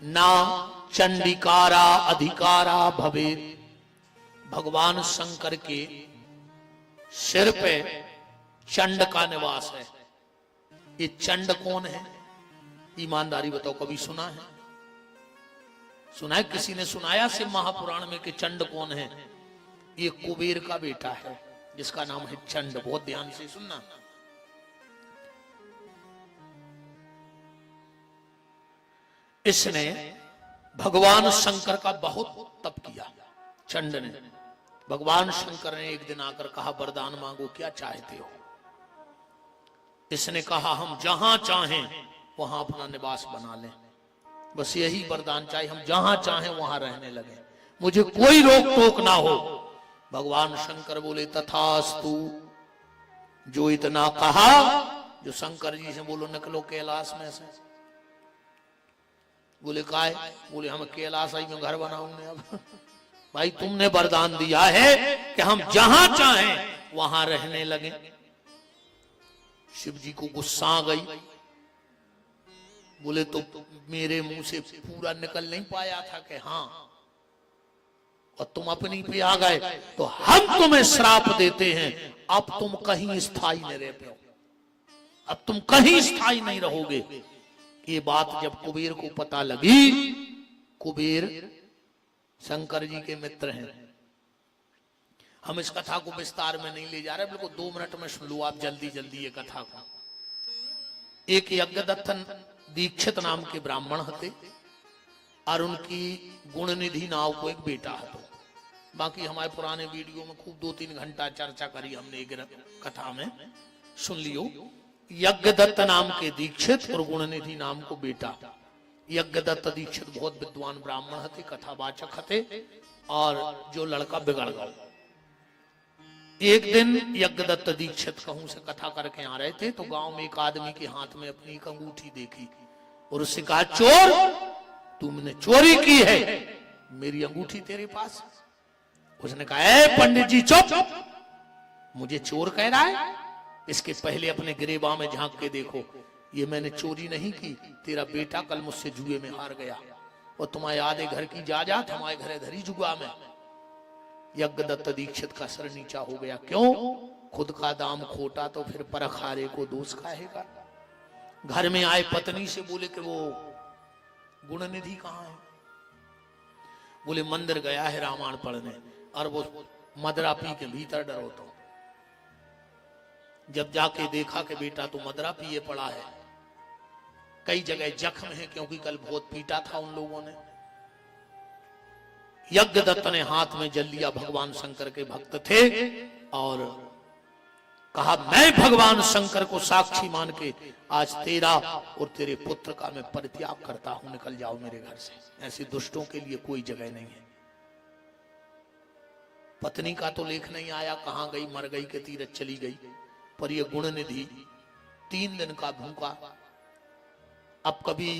A: ना चंडिकारा अधिकारा भवेत। भगवान शंकर के सिर पे चंड का निवास है। ये चंड कौन है? ईमानदारी बताओ, कभी सुना है? सुना है? किसी ने सुनाया शिव महापुराण में कि चंड कौन है? ये कुबेर का बेटा है जिसका नाम है चंड। बहुत ध्यान से सुनना। इसने भगवान शंकर का बहुत तप किया। चंड ने, भगवान शंकर ने एक दिन आकर कहा, वरदान मांगो, क्या चाहते हो? इसने कहा, हम जहां चाहें वहां अपना निवास बना लें, बस यही वरदान चाहिए, हम जहां चाहें वहां रहने लगे, मुझे कोई रोक टोक ना हो। भगवान शंकर बोले, तथास्तु। जो इतना कहा, जो शंकर जी से बोलो निकलो कैलाश में से। बोले काय? बोले हम कैलाश आई में घर बनाऊंगे। अब भाई तुमने वरदान दिया है कि हम जहां चाहें वहां रहने लगे। शिव जी को गुस्सा आ गई। बोले तो मेरे मुंह से पूरा निकल नहीं पाया था कि हाँ, और तुम अपनी पे आ गए, तो हम तुम्हें श्राप देते हैं, अब तुम कहीं स्थायी नहीं रह पाओ, अब तुम कहीं स्थायी नहीं रहोगे। ये बात जब कुबेर को पता लगी, कुबेर शंकर जी के मित्र हैं। हम इस कथा को विस्तार में नहीं ले जा रहे, बिल्कुल 2 मिनट में सुन लो आप जल्दी जल्दी ये कथा को। एक यज्ञदत्त दीक्षित नाम के ब्राह्मण हते और उनकी गुणनिधि नाव को एक बेटा हतो। बाकी हमारे पुराने वीडियो में खूब 2-3 घंटा चर्चा करी हमने, एक कथा में सुन लियो। यज्ञदत्त नाम के दीक्षित और गुणनिधि नाम को बेटा। यज्ञदत्त दीक्षित बहुत विद्वान ब्राह्मण हते, कथावाचक हते, और जो लड़का बिगड़ गया। एक दिन यज्ञदत्त दीक्षित कहूं से कथा करके आ रहे थे, तो गांव में एक आदमी के हाथ में अपनी एक अंगूठी देखी और उससे कहा, चोर तुमने चोरी की है, मेरी अंगूठी तेरे पास। उसने कहा, ए पंडित जी चुप, मुझे चोर कह रहा है? इसके पहले अपने गिरेबा में झांक के देखो, ये मैंने चोरी नहीं की, तेरा बेटा कल मुझसे जुए में हार गया और तुम्हारे आधे घर की जायदाद हमारे घरे धरी जुआ में। यज्ञदत्त दीक्षित का सर नीचा हो गया। क्यों? खुद का दाम खोटा तो फिर परखारे को दोष खाएगा। घर में आए पत्नी से बोले कि वो गुणनिधि कहाँ है? बोले मंदिर गया है रामायण पढ़ने, और वो मदरा पी के भीतर डरो। तो जब जाके देखा कि बेटा तो मदरा पिए पड़ा है, कई जगह जख्म है क्योंकि कल बहुत पीटा था उन लोगों ने। यज्ञदत्त ने हाथ में जल लिया, भगवान शंकर के भक्त थे, और कहा, मैं भगवान शंकर को साक्षी मान के आज तेरा और तेरे पुत्र का मैं परित्याग करता हूं, निकल जाओ मेरे घर से, ऐसे दुष्टों के लिए कोई जगह नहीं है। पत्नी का तो लेख नहीं आया, कहां गई, मर गई के तीरथ चली गई, पर ये गुणनिधि 3 दिन का भूखा। अब कभी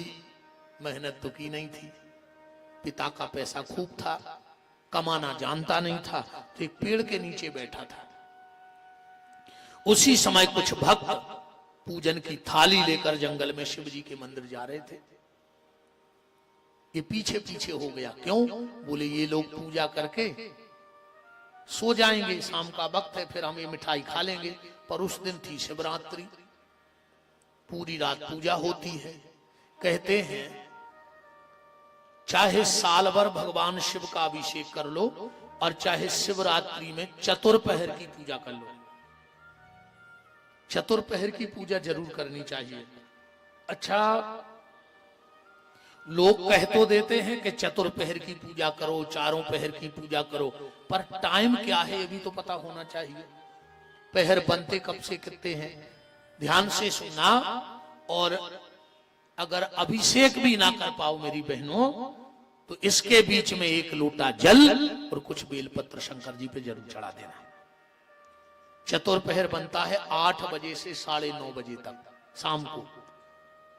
A: मेहनत तो की नहीं थी, पिता का पैसा खूब था, कमाना जानता नहीं था, तो एक पेड़ के नीचे बैठा था। उसी समय कुछ भक्त पूजन की थाली लेकर जंगल में शिव जी के मंदिर जा रहे थे। ये पीछे पीछे हो गया। क्यों? बोले ये लोग पूजा करके सो जाएंगे, शाम का वक्त है, फिर हम ये मिठाई खा लेंगे। पर उस दिन थी शिवरात्रि, पूरी रात पूजा होती है, कहते हैं चाहे साल भर भगवान शिव का अभिषेक कर लो और चाहे शिवरात्रि में चतुर्पहर की पूजा कर लो, चतुर्पहर की पूजा जरूर करनी चाहिए। अच्छा, लोग कह तो देते हैं कि चतुर्पहर की पूजा करो, चारों पहर की पूजा करो, पर टाइम क्या है ये भी तो पता होना चाहिए। पहर बनते कब से कितने हैं, ध्यान से सुनना। और अगर अभिषेक भी ना कर पाओ मेरी बहनों, तो इसके बीच में एक लोटा जल और कुछ बेलपत्र शंकर जी पे जरूर चढ़ा देना। चतुर्पहर बनता है 8 बजे से 9:30 बजे तक शाम को।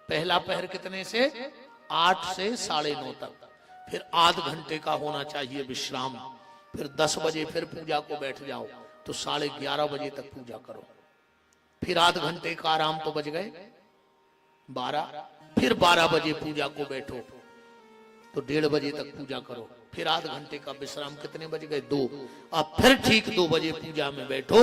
A: पहला पहर कितने से? 8 से 9:30 तक। फिर आध घंटे का होना चाहिए विश्राम। फिर 10 बजे फिर पूजा को बैठ जाओ तो 11:30 बजे तक पूजा करो। फिर आध घंटे का आराम तो बज गए 12। फिर 12 बजे पूजा को बैठो तो 1:30 बजे तक पूजा करो। फिर आध घंटे का विश्राम, कितने बज गए? 2। अब फिर ठीक 2 बजे पूजा में बैठो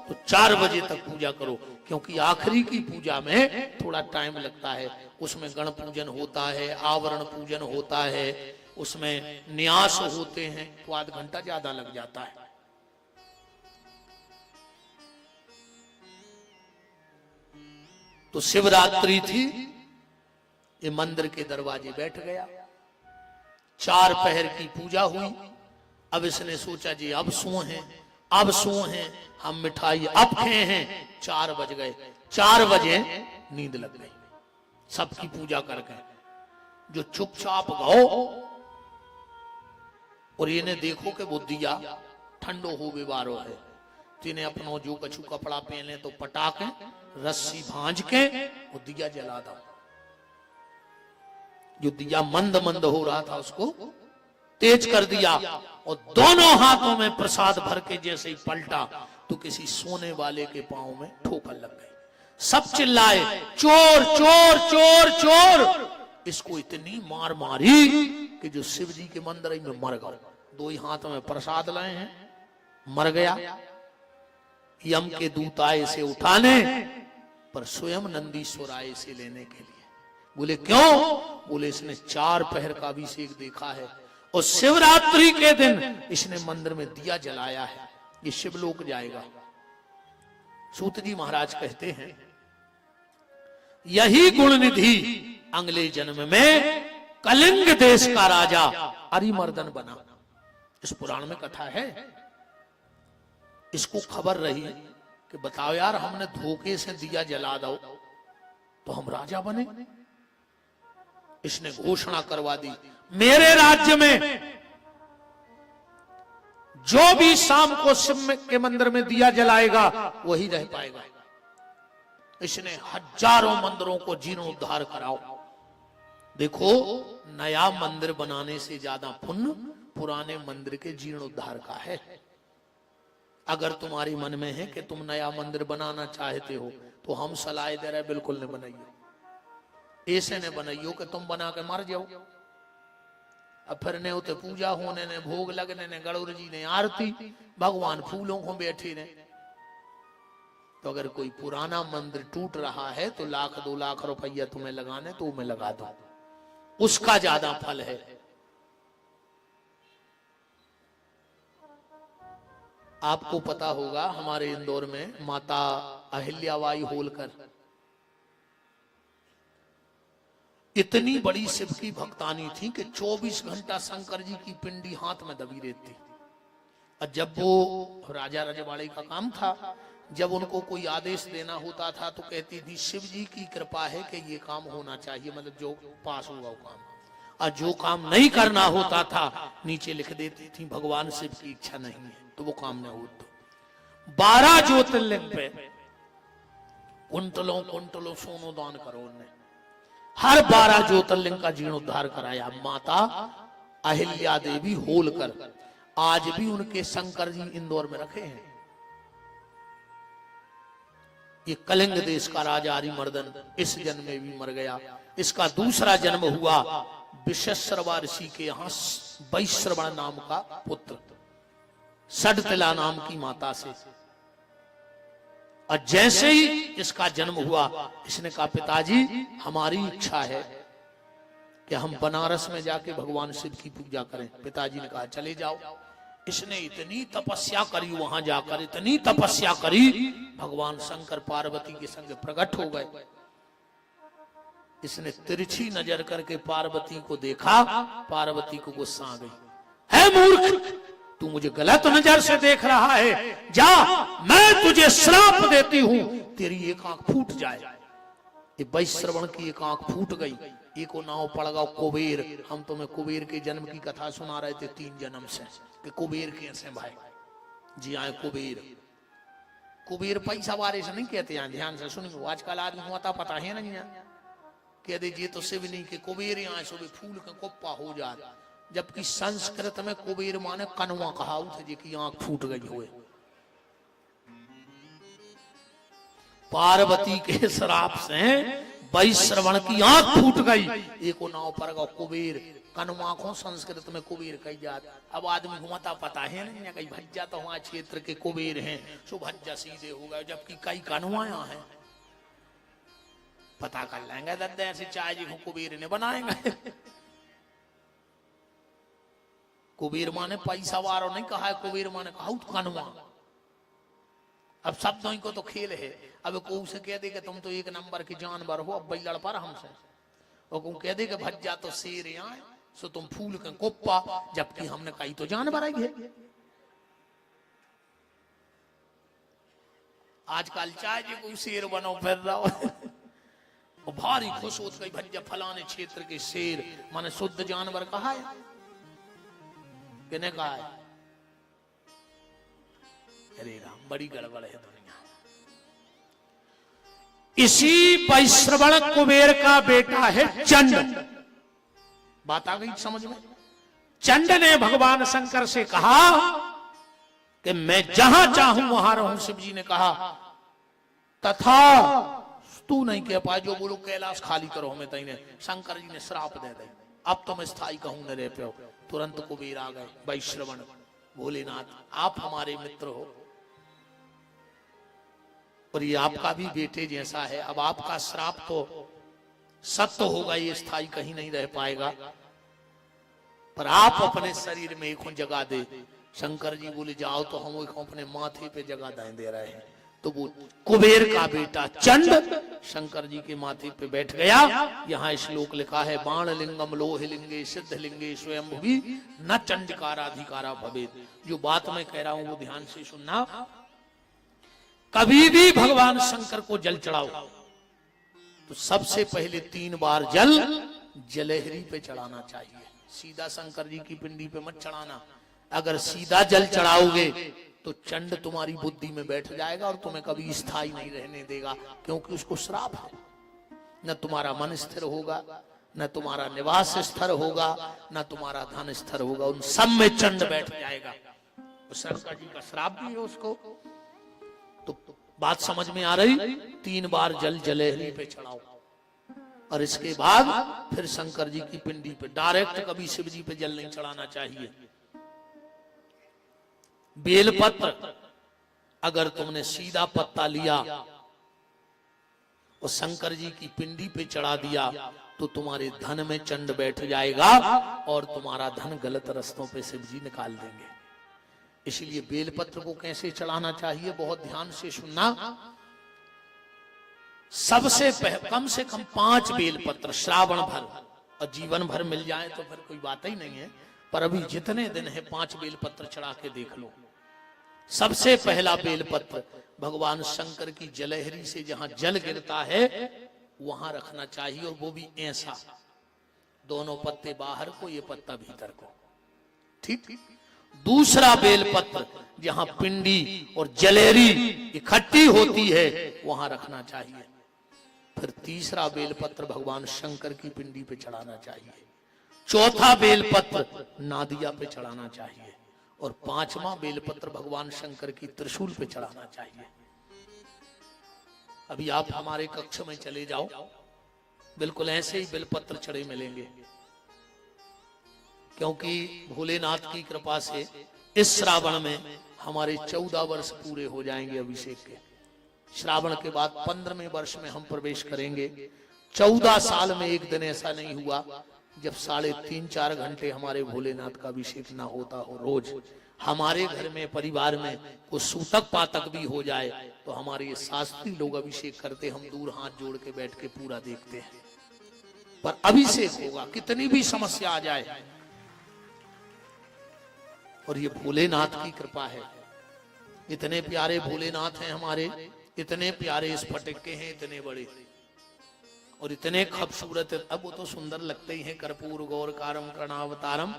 A: तो 4 बजे तक पूजा करो, क्योंकि आखिरी की पूजा में थोड़ा टाइम लगता है। उसमें गण पूजन होता है, आवरण पूजन होता है, उसमें न्यास होते हैं, तो आध घंटा ज्यादा लग जाता है। तो शिवरात्रि थी, ये मंदिर के दरवाजे बैठ गया, 4 पहर की पूजा हुई। अब इसने सोचा जी अब सो हैं हम, मिठाई अब खाए हैं। 4 बज गए, 4 बजे नींद लग गई सबकी पूजा करके। जो चुपचाप गाओ और ये ने देखो कि वो दिया ठंडो हो बेवारो है, तिने अपनो जो कछु कपड़ा पहने तो पटाके रस्सी भांज के वो दिया जला दो। जो दिया मंद मंद हो रहा था उसको तेज कर दिया और दोनों हाथों में प्रसाद भर के जैसे ही पलटा तो किसी सोने वाले के पांव में ठोकर लग गई। सब चिल्लाए चोर चोर चोर चोर। इसको इतनी मार मारी कि जो शिव जी के मंदिर में मर गया। 2 ही हाथ में प्रसाद लाए हैं, मर गया। यम के दूत आए इसे उठाने, पर स्वयं नंदीश्वर आए इसे लेने के लिए। बोले क्यों? बोले इसने 4 पहर का अभिषेक देखा है और शिवरात्रि के दिन इसने मंदिर में दिया जलाया है, ये शिवलोक जाएगा। सूत जी महाराज कहते हैं यही गुण निधि अगले जन्म में कलिंग देश का राजा अरिमर्दन बना। इस पुराण में कथा है। इसको खबर रही कि बताओ यार, हमने धोखे से दिया जला दो तो हम राजा बने। इसने घोषणा करवा दी मेरे राज्य में जो भी शाम को शिव के मंदिर में दिया जलाएगा वही रह पाएगा। इसने हजारों मंदिरों को जीर्णोद्धार कराओ। देखो, नया मंदिर बनाने से ज्यादा पुण्य पुराने मंदिर के जीर्णोद्धार का है। अगर तुम्हारे मन में है कि तुम नया मंदिर बनाना चाहते हो तो हम सलाह दे रहे बिल्कुल नहीं बनाइयो। ऐसे ने बनाइयो कि तुम बना के मर जाओ। अब फिर ने उते पूजा होने ने, भोग लगने ने, गणुर जी ने आरती, भगवान फूलों को बैठे ने। तो अगर कोई पुराना मंदिर टूट रहा है तो 1-2 लाख रुपया तुम्हें लगाने तो मैं लगा दो, उसका ज्यादा फल है। आपको पता होगा हमारे इंदौर में माता अहिल्याबाई होलकर इतनी बड़ी शिव की भक्तानी थी कि 24 घंटा शंकर जी की पिंडी हाथ में दबी रहती। और जब वो राजा रजवाड़े का काम था, जब उनको कोई आदेश देना होता था तो कहती थी शिव जी की कृपा है कि ये काम होना चाहिए, मतलब जो पास होगा वो काम। और जो काम नहीं करना होता था नीचे लिख देती थी भगवान शिव की इच्छा नहीं है, तो वो काम नहीं होता। 12 ज्योतिर्लिंग पे कुंटलों कुंटलों सोनो दान करो उन्हें। हर 12 ज्योतिर्लिंग का जीर्णोद्धार कराया। माता अहिल्या देवी होलकर आज भी उनके शंकर जी इंदौर में रखे हैं। ये कलिंग देश का राजा अरिमर्दन इस जन्म में भी मर गया। इसका दूसरा जन्म हुआ विश्वश्रवा ऋषि के यहां वैश्रवण नाम का पुत्र सडतिला नाम की माता से। और जैसे ही इसका जन्म हुआ इसने कहा पिताजी हमारी इच्छा है कि हम बनारस में जाके भगवान शिव की पूजा करें। पिताजी ने कहा चले जाओ। इसने इतनी तपस्या करी, वहां जाकर इतनी तपस्या करी, भगवान शंकर पार्वती के संग प्रकट हो गए। इसने तिरछी नजर करके पार्वती को देखा, पार्वती को गुस्सा आ गई। है मूर्ख, तू मुझे गलत नजर से देख रहा है, जा मैं तुझे श्राप देती हूं, तेरी एक आंख फूट जाए। ये वैश्रवण की एक आंख फूट गई, एक नाव पड़ गया कुबेर। हम तुम्हें कुबेर के जन्म की कथा सुना रहे थे 3 जन्म से, कि कुबेर कैसे भाई जी आए। कुबेर कुबेर पैसा वाले से नहीं कहते हैं, ध्यान से सुनिए। आजकल आदमी होता पता है ना, कह दे ये तो शिव नहीं के कुबेर यहाँ सुबह फूल का कुप्पा हो जाता, जबकि संस्कृत में कुबेर माने कनवा कहा थे, जी की आंख फूट गई हुए। पार्वती के श्राप से वैश्रवण की आंख फूट गई। एक नाव पर गो कुबेर, कनवा को संस्कृत में कुबेर कही जाता। अब आदमी घुमाता पता है नहीं, कई भज्जा तो वहां क्षेत्र के कुबेर हैं, सो भज्जा सीधे हो गए, जबकि कई कनवाया है। पता कर लेंगे दद्दे ऐसे चाय जी को कुबेर ने बनाएंगे। कुबेर माने पैसा वारो नहीं कहा है, कुबेर माने कहा कनवा। अब शब्दों को तो खेल है। अब को से कह दे कि तुम तो एक नंबर के जानवर हो, अब लड़ पर हमसे, और को कह दे कि भज्जा तो शेर यहाँ, सो तुम फूल के कुप्पा, जबकि हमने कही तो जानवर आई है। आजकल चाय जी को शेर बनो फिर रहा और भारी खुश हो गई, भज्जा फलाने क्षेत्र के शेर माने शुद्ध जानवर कहा है, किने कहा है? अरे राम, बड़ी गड़बड़ है दुनिया। इसी वैश्रवण कुबेर का बेटा है चंड। बात आ गई समझ में? चंड ने भगवान शंकर से कहा कि मैं जहां चाहूं वहां रहूं। शिव जी ने कहा तथा तू नहीं कह पाए, जो बोलो कैलाश खाली करो हमें तईने। शंकर जी ने श्राप दे दे, अब तो मैं स्थाई कहूं न रह पे। तुरंत कुबेर आ गए, वैश्रवण भोलेनाथ आप हमारे मित्र हो और ये आपका भी बेटे जैसा है, अब आपका श्राप तो सत्य होगा, ये स्थाई कहीं नहीं रह पाएगा, पर आप अपने शरीर में एक जगह दे। शंकर जी बोले जाओ, तो हम एक अपने माथे पे जगह दे रहे हैं। तो वो कुबेर का बेटा चंड शंकर जी के माथे पे बैठ गया। यहाँ श्लोक लिखा है, बाण लिंगम लोह लिंगे सिद्ध लिंगे स्वयं भी न चंडिकाराधिकारा भवेद। जो बात मैं कह रहा हूं वो ध्यान से सुनना। कभी भी भगवान शंकर को जल चढ़ाओ तो सबसे पहले 3 बार जल जलहरी पे चढ़ाना चाहिए। सीधा शंकर जी की पिंडी पे मत चढ़ाना। अगर सीधा जल चढ़ाओगे तो चंड तुम्हारी बुद्धि में बैठ जाएगा और तुम्हें कभी स्थायी नहीं रहने देगा, क्योंकि उसको श्राप है। न तुम्हारा मन स्थिर होगा, न तुम्हारा निवास स्थिर होगा, न तुम्हारा धन स्थिर होगा, उन सब में चंड बैठ जाएगा। शंकर जी का श्राप भी है उसको। तो बात समझ में आ रही? 3 बार जल जलहरी पे चढ़ाओ और इसके बाद फिर शंकर जी की पिंडी पे। डायरेक्ट कभी शिव जी पे जल नहीं चढ़ाना चाहिए। बेलपत्र अगर तुमने सीधा पत्ता लिया और शंकर जी की पिंडी पे चढ़ा दिया तो तुम्हारे धन में चंड बैठ जाएगा और तुम्हारा धन गलत रास्तों पे शिव जी निकाल देंगे। इसलिए बेलपत्र को कैसे चढ़ाना चाहिए, बहुत ध्यान से सुनना। सबसे कम से कम 5 बेलपत्र श्रावण भर, और जीवन भर मिल जाए तो फिर कोई बात ही नहीं है, पर अभी जितने दिन है 5 बेलपत्र चढ़ा के देख लो। सबसे पहला बेलपत्र भगवान शंकर की जलहरी से जहां जल गिरता है वहां रखना चाहिए, और वो भी ऐसा, दोनों पत्ते बाहर को, ये पत्ता भीतर को। ठीक। दूसरा बेलपत्र जहां पिंडी और जलेरी इकट्ठी होती है वहां रखना चाहिए। फिर तीसरा बेलपत्र भगवान शंकर की पिंडी पे चढ़ाना चाहिए। चौथा बेलपत्र नादिया पे चढ़ाना चाहिए और 5वां बेलपत्र भगवान शंकर की त्रिशूल पे चढ़ाना चाहिए। अभी आप हमारे कक्ष में चले जाओ, बिल्कुल ऐसे ही बेलपत्र चढ़े मिलेंगे, क्योंकि भोलेनाथ की कृपा से इस श्रावण में हमारे 14 वर्ष पूरे हो जाएंगे अभिषेक के। श्रावण के बाद 15वें वर्ष में हम प्रवेश करेंगे। 14 साल में एक दिन ऐसा नहीं हुआ जब 3.5-4 घंटे हमारे भोलेनाथ का अभिषेक ना होता हो रोज, हमारे घर में परिवार में कुछ सूतक पातक भी हो जाए तो हमारे ये शास्त्री लोग अभिषेक करते, हम दूर हाथ जोड़ के बैठ के पूरा देखते हैं। पर अभिषेक होगा कितनी भी समस्या आ जाए, और ये भोलेनाथ की कृपा है। इतने प्यारे भोलेनाथ हैं हमारे, इतने प्यारे स्फटिक के हैं, इतने बड़े और इतने खूबसूरत। अब वो तो सुंदर लगते ही हैं, कर्पूर गौर कारम कर्णावतारम।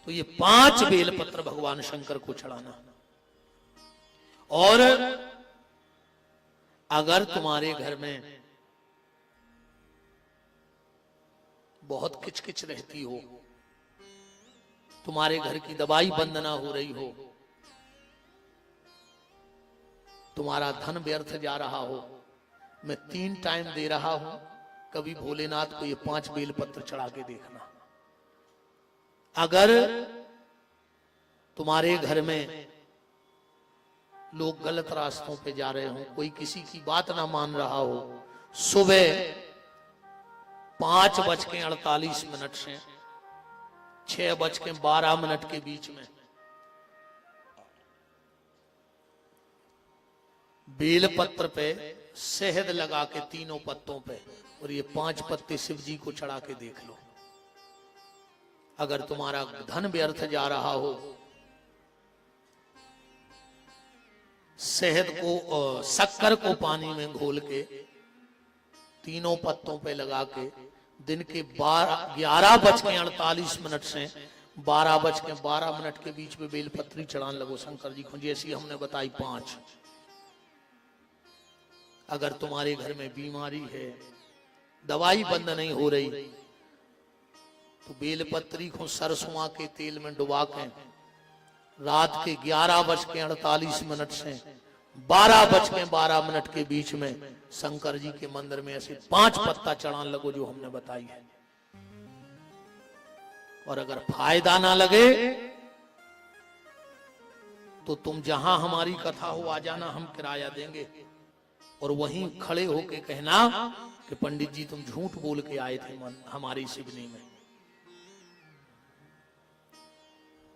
A: तो ये 5 बेलपत्र भगवान शंकर को चढ़ाना। और अगर तुम्हारे घर में बहुत किचकिच रहती हो, तुम्हारे घर की दवाई बंद ना हो रही हो, तुम्हारा धन व्यर्थ जा रहा हो, मैं 3 टाइम दे रहा हूं, कभी भोलेनाथ को ये 5 बेलपत्र चढ़ा के देखना। अगर तुम्हारे घर में लोग गलत रास्तों पे जा रहे हो, कोई किसी की बात ना मान रहा हो, सुबह 5:48 से 6:12 के बीच में बेलपत्र पे शहद लगा के 3 पत्तों पे, और ये 5 पत्ते शिव जी को चढ़ा के देख लो। अगर तुम्हारा धन व्यर्थ जा रहा हो, शहद को शक्कर को पानी में घोल के 3 पत्तों पे लगा के दिन के 11:48 से 12:12 के बीच में बेलपत्री चढ़ान लगो शंकर जी को, जैसी हमने बताई 5। अगर तुम्हारे घर में बीमारी है, दवाई बंद नहीं हो रही, तो बेलपत्री को सरसों के तेल में डुबा के रात के 11:48 से 12:12 के बीच में शंकर जी के मंदिर में ऐसे 5 पत्ता चढ़ान लगो जो हमने बताई है। और अगर फायदा ना लगे तो तुम जहां हमारी कथा हो आ जाना, हम किराया देंगे, और वहीं खड़े होके कहना कि पंडित जी तुम झूठ बोल के आए थे हमारी शिवनी में।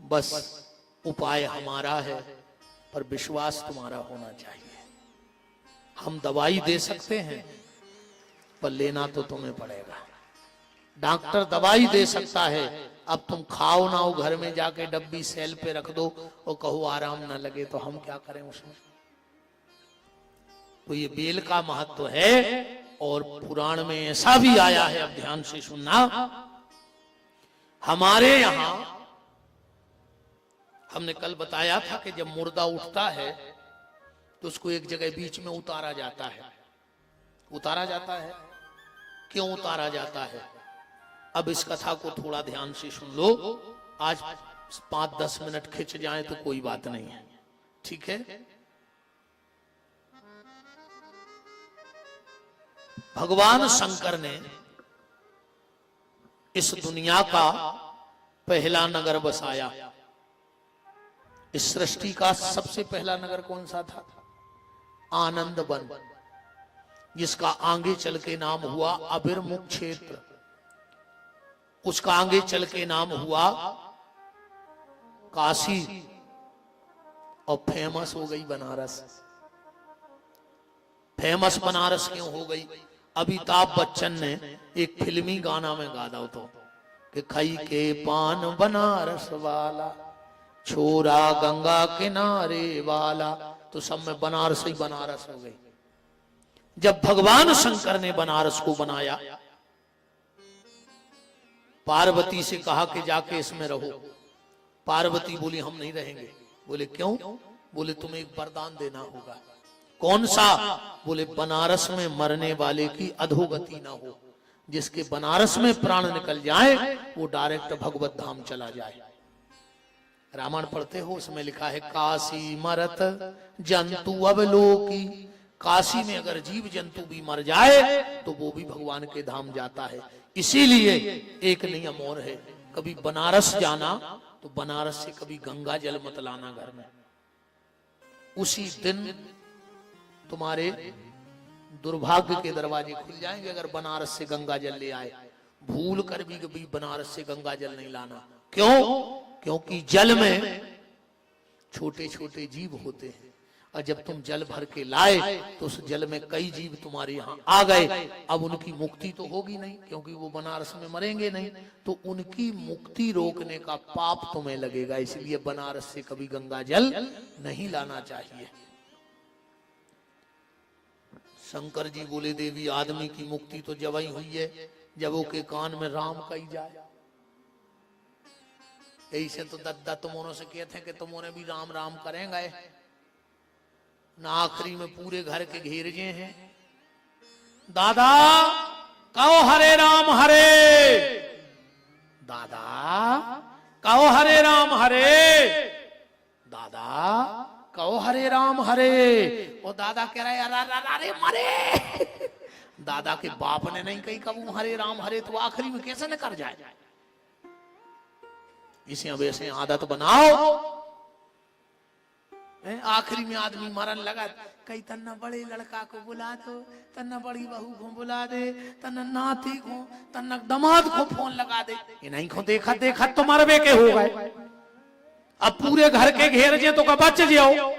A: बस उपाय हमारा है, पर विश्वास तुम्हारा होना चाहिए। हम दवाई दे सकते हैं, पर लेना तो तुम्हें पड़ेगा। डॉक्टर दवाई दे सकता है, अब तुम खाओ ना हो, घर में जाके डब्बी सेल पे रख दो और कहो आराम ना लगे, तो हम क्या करें उसमें। तो ये बेल का महत्व है, और पुराण में ऐसा भी आया है, अब ध्यान से सुनना। हमारे यहां हमने कल बताया था कि जब मुर्दा उठता है तो उसको एक जगह बीच में उतारा जाता है। उतारा जाता है, क्यों उतारा जाता है? अब इस कथा को थोड़ा ध्यान से सुन लो। आज 5-10 मिनट खिंच जाए तो कोई बात नहीं है, ठीक है। भगवान शंकर ने इस दुनिया का पहला नगर बसाया। इस सृष्टि का सबसे पहला नगर कौन सा था? आनंद वन, जिसका आगे चल के नाम हुआ अभिर्मुख क्षेत्र। उसका आगे चल के नाम हुआ काशी, और फेमस हो गई बनारस। फेमस बनारस क्यों हो गई? अमिताभ बच्चन ने एक फिल्मी गाना में गा दो तो कि खाई के पान बनारस वाला, छोरा गंगा किनारे वाला, तो सब में बनारस ही बनारस हो गई। जब भगवान शंकर ने बनारस को बनाया, पार्वती से कहा कि जाके इसमें रहो। पार्वती बोली हम नहीं रहेंगे। बोले क्यों? बोले तुम्हें एक वरदान देना होगा। कौन सा? बोले बनारस में मरने वाले की अधोगति ना हो, जिसके बनारस में प्राण निकल जाए वो डायरेक्ट भगवत धाम चला जाए। रामायण पढ़ते हो, उसमें लिखा है काशी मरत जंतु अवलोकी। काशी में अगर जीव जंतु भी मर जाए तो वो भी भगवान के धाम जाता है। इसीलिए एक नियम और है, कभी बनारस जाना तो बनारस से कभी गंगा जल मत लाना घर में। उसी दिन तुम्हारे दुर्भाग्य के दरवाजे खुल जाएंगे अगर बनारस से गंगा जल ले आए। भूल कर भी कभी बनारस से गंगा जल नहीं लाना। क्यों? क्योंकि जल में छोटे छोटे जीव होते हैं, और जब तुम जल भर के लाए तो उस जल में कई जीव तुम्हारे यहाँ आ गए। अब उनकी मुक्ति तो होगी नहीं, क्योंकि वो बनारस में मरेंगे नहीं, तो उनकी मुक्ति रोकने का पाप तुम्हें लगेगा। इसलिए बनारस से कभी गंगा जल नहीं लाना चाहिए। शंकर जी बोले देवी आदमी की मुक्ति तो जब ही हुई है जब वो के कान में राम कही जाए। ऐसे तो दद्दा तुमों से कहते हैं कि तुमों भी राम राम करेंगे ना, आखिरी में पूरे घर के घेर जे हैं। दादा कहो हरे राम हरे, दादा कहो हरे राम हरे, दादा कहो हरे राम हरे। और दादा कह रहे अरे मरे। दादा के बाप ने नहीं कही कबू हरे राम हरे, तो आखिरी में कैसे न कर जाए। इसे अब ऐसे आदत बनाओ, आखिरी में आदमी मरन लगा कई तन्ना बड़े लड़का को बुला दो, तन्ना बड़ी बहू को बुला दे, तन्ना नाती को, तन्ना दामाद को फोन लगा दे। ये नहीं को देखा देखा तो मरबे के हो गए। अब पूरे घर के घेर जे तो का बच जाओ।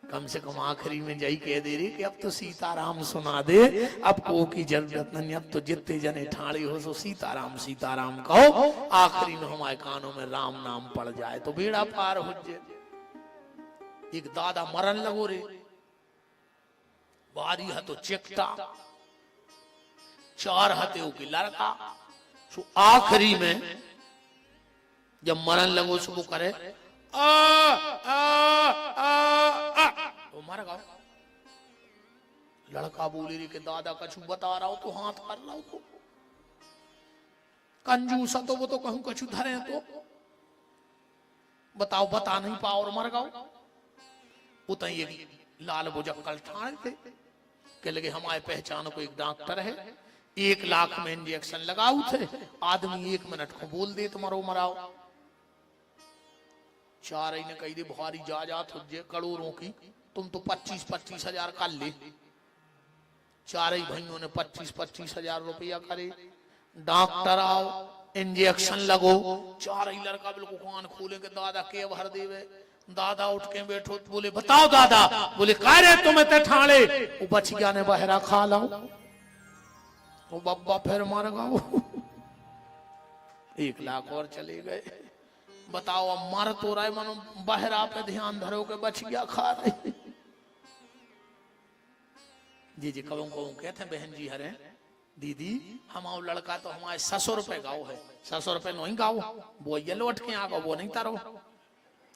A: कम से कम आखिरी में यही कह दे रही कि अब तो सीताराम सुना दे, अब को की जरूरत नहीं, अब तो जितने जने ठाड़े हो सो सीताराम सीताराम कहो। आखिरी में हमारे कानों में राम नाम पड़ जाए तो बेड़ा पार हो जाए। एक दादा मरन लगो रे, बारी हतो चिकटा, चार हते की लड़का। सो आखिरी में जब मरन लगो सो वो करे आ आ आ आ तो मर गया। लड़का बोले रे कि दादा कछु बता रहा हो तो हाथ कर लो, तो कंजूसा तो वो तो कहूं कछु धरे तो बताओ, बता नहीं पाओ और मर गओ। उतना ये लाल बुजक्कल ठाणे थे के लगे हमारे पहचान को एक डॉक्टर है, 1 लाख में इंजेक्शन लगाऊ थे, आदमी 1 मिनट को बोल दे तो मरो मराओ। चार ने कही दे भारी जाजात हो जे करोड़ों की, तुम तो 25-25 हजार कर ले। चार भाइयों ने 25-25 हजार रुपया करे। डॉक्टर आओ, इंजेक्शन लगो, चार लड़का बिल्कुल कान खोले के दादा के भर देवे। दादा उठ के बैठो, बोले बताओ दादा, बोले कह रहे तुम्हें ते ठाणे। वो बच गया ने बहरा खा लाओ, वो बब्बा फिर मर गओ। 1 लाख और चले गए। बताओ अब मर तो रहा है, मानो बहरा पे ध्यान धरो के बच गया खा रहे। जी जी कबू कबू कहते हैं बहन जी हरे दीदी हमारा लड़का तो हमारे 600 रुपए गाओ है, 600 रुपए नहीं गाओ, वो ये लौट के आ गो, वो नहीं तारो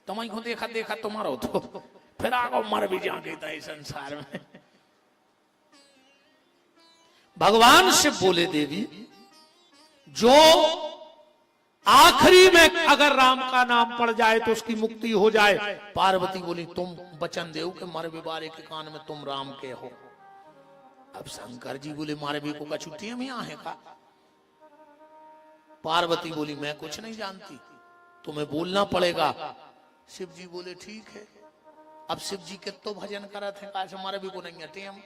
A: तुम्हें को देखा देखा तुम्हारो तो फिर आगो मर भी जाके इस संसार में। भगवान शिव बोले देवी जो आखिरी में अगर राम का नाम पड़ जाए तो उसकी मुक्ति हो जाए। पार्वती बोली तुम वचन दो कि मर बिबारे के कान में तुम राम के हो। अब शंकर जी बोले मारे भी को कछुट्टियां में आहे का। पार्वती बोली मैं कुछ नहीं जानती, तुम्हें बोलना पड़ेगा। शिव जी बोले ठीक है। अब शिव जी के तो भजन करत है, काश हमारे भी को नहीं हटे हम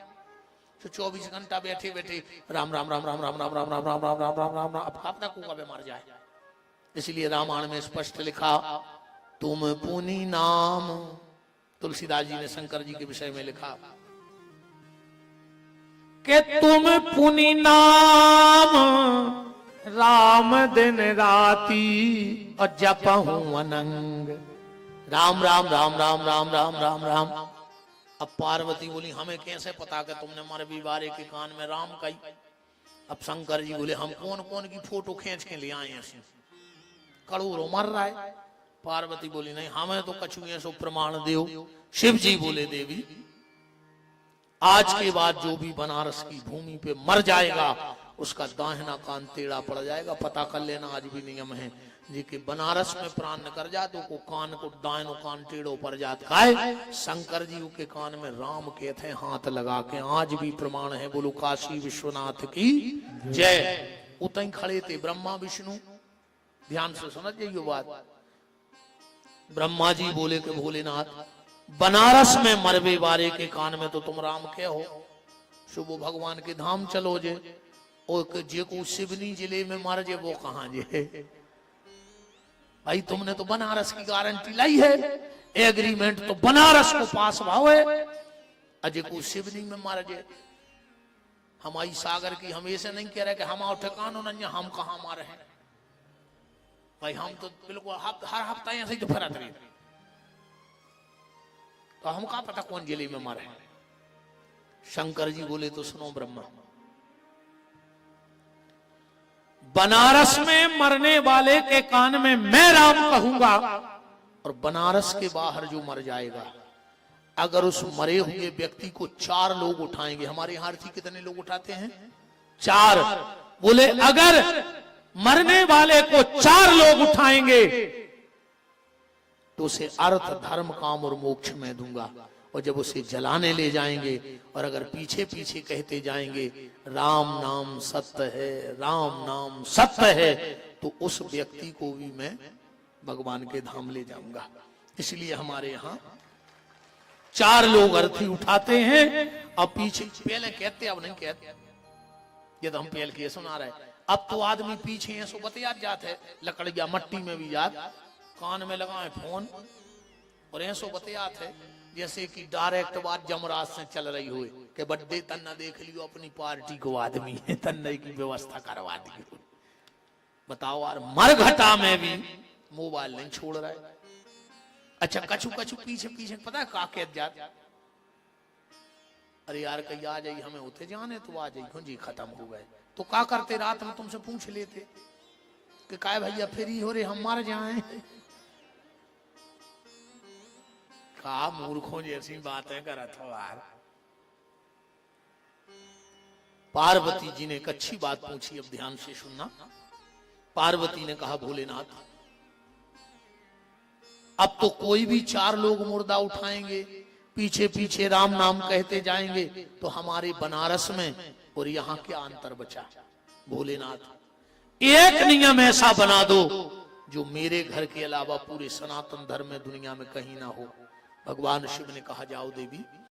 A: तो 24 घंटा बैठे बैठे राम राम राम राम राम राम राम राम राम राम राम राम राम राम। अब अपना को कभी मर जाए, इसलिए रामायण में स्पष्ट लिखा तुम पुनि नाम। तुलसीदास जी ने शंकर जी के विषय में लिखा कि तुम पुनि नाम राम दिन राती और जपहूं अनंग। राम राम राम राम राम राम राम राम। अब पार्वती बोली हमें कैसे पता कि तुमने मर बिबारे के कान में राम कही। अब शंकर जी बोले हम कौन कौन की फोटो खींच के ले आए हैं, करोड़ों मर रहा है। पार्वती बोली नहीं हमें तो कछु ऐसो प्रमाण दो। शिव जी बोले देवी आज के बाद जो भी बनारस की भूमि पे मर जाएगा उसका दाहिना कान टेढ़ा पड़ जाएगा। पता कर लेना आज भी नियम है जी कि बनारस में प्राण न कर जा तो को कान को दाहिनो कान टेढ़ो पड़ जाता है। शंकर जी के कान में राम कहते हैं हाथ लगा के, आज भी प्रमाण है। बोलो काशी विश्वनाथ की जय। उतई खड़े थे ब्रह्मा विष्णु, ध्यान से समझ जाइए बात। ब्रह्मा जी बोले कि भोलेनाथ बनारस में मरबे बारे के कान में तो तुम राम के हो, शुभ भगवान के धाम चलो जे। और जे को सिवनी जिले में मर जे वो कहां जे? भाई तुमने तो बनारस की गारंटी लाई है, एग्रीमेंट तो बनारस को पास भाव है, अजय को सिवनी में मर जे। हमारी सागर की हम ऐसे नहीं कह रहे कि हम ठिकानो नहीं, हम कहां मारे हैं भाई, हम तो बिल्कुल हर हफ्ता ऐसे ही तो फरत रही, तो हम का पता कौन जिले में मरे हैं। शंकर जी बोले तो सुनो ब्रह्मा, बनारस में मरने वाले के कान में मैं राम कहूंगा, और बनारस के बाहर जो मर जाएगा, अगर उस मरे हुए व्यक्ति को 4 लोग उठाएंगे, हमारे यहां अर्थी कितने लोग उठाते हैं? 4। बोले अगर मरने वाले को 4 लोग उठाएंगे तो उसे अर्थ धर्म काम और मोक्ष में दूंगा, और जब उसे जलाने ले जाएंगे और अगर पीछे पीछे कहते जाएंगे राम नाम सत्य है, राम नाम सत्य है, तो उस व्यक्ति को भी मैं भगवान के धाम ले जाऊंगा। इसलिए हमारे यहाँ 4 लोग अर्थी उठाते हैं, अब पीछे पहले कहते अब नहीं कहते, ये तो हम पहले के सुना रहे, अब तो आदमी पीछे ऐसो बतियात जाते है, लकड़िया मट्टी में भी जात, कान में लगाए फोन और ऐसो बतियात है जैसे कि डायरेक्ट बात जमराज से चल रही हुई कि बड्डे तन्ना देख लियो अपनी पार्टी को आदमी है, तन्ने की व्यवस्था करवा दी। बताओ यार, मरघटा में भी मोबाइल नहीं छोड़ रहा है। अच्छा कछु कछु पीछे पीछे पता है का कहत जात, अरे यार कहीं आ जाइए, हमें उठे जाने तो आ जाइए, जी खत्म हो गए, तो का करते रात में तुमसे पूछ लेते कि काय भैया फ्री हो रहे हम मर जाए। का मूर्खों जैसी बातें करत हो यार। पार्वती जी ने एक अच्छी बात पूछी, अब ध्यान से सुनना। पार्वती ने कहा भोलेनाथ, अब तो कोई भी 4 लोग मुर्दा उठाएंगे, पीछे पीछे राम नाम कहते जाएंगे, तो हमारे बनारस में और यहाँ क्या अंतर बचा? भोलेनाथ एक नियम ऐसा बना दो जो मेरे घर के अलावा पूरे सनातन धर्म में दुनिया में कहीं ना हो। भगवान शिव ने कहा जाओ देवी,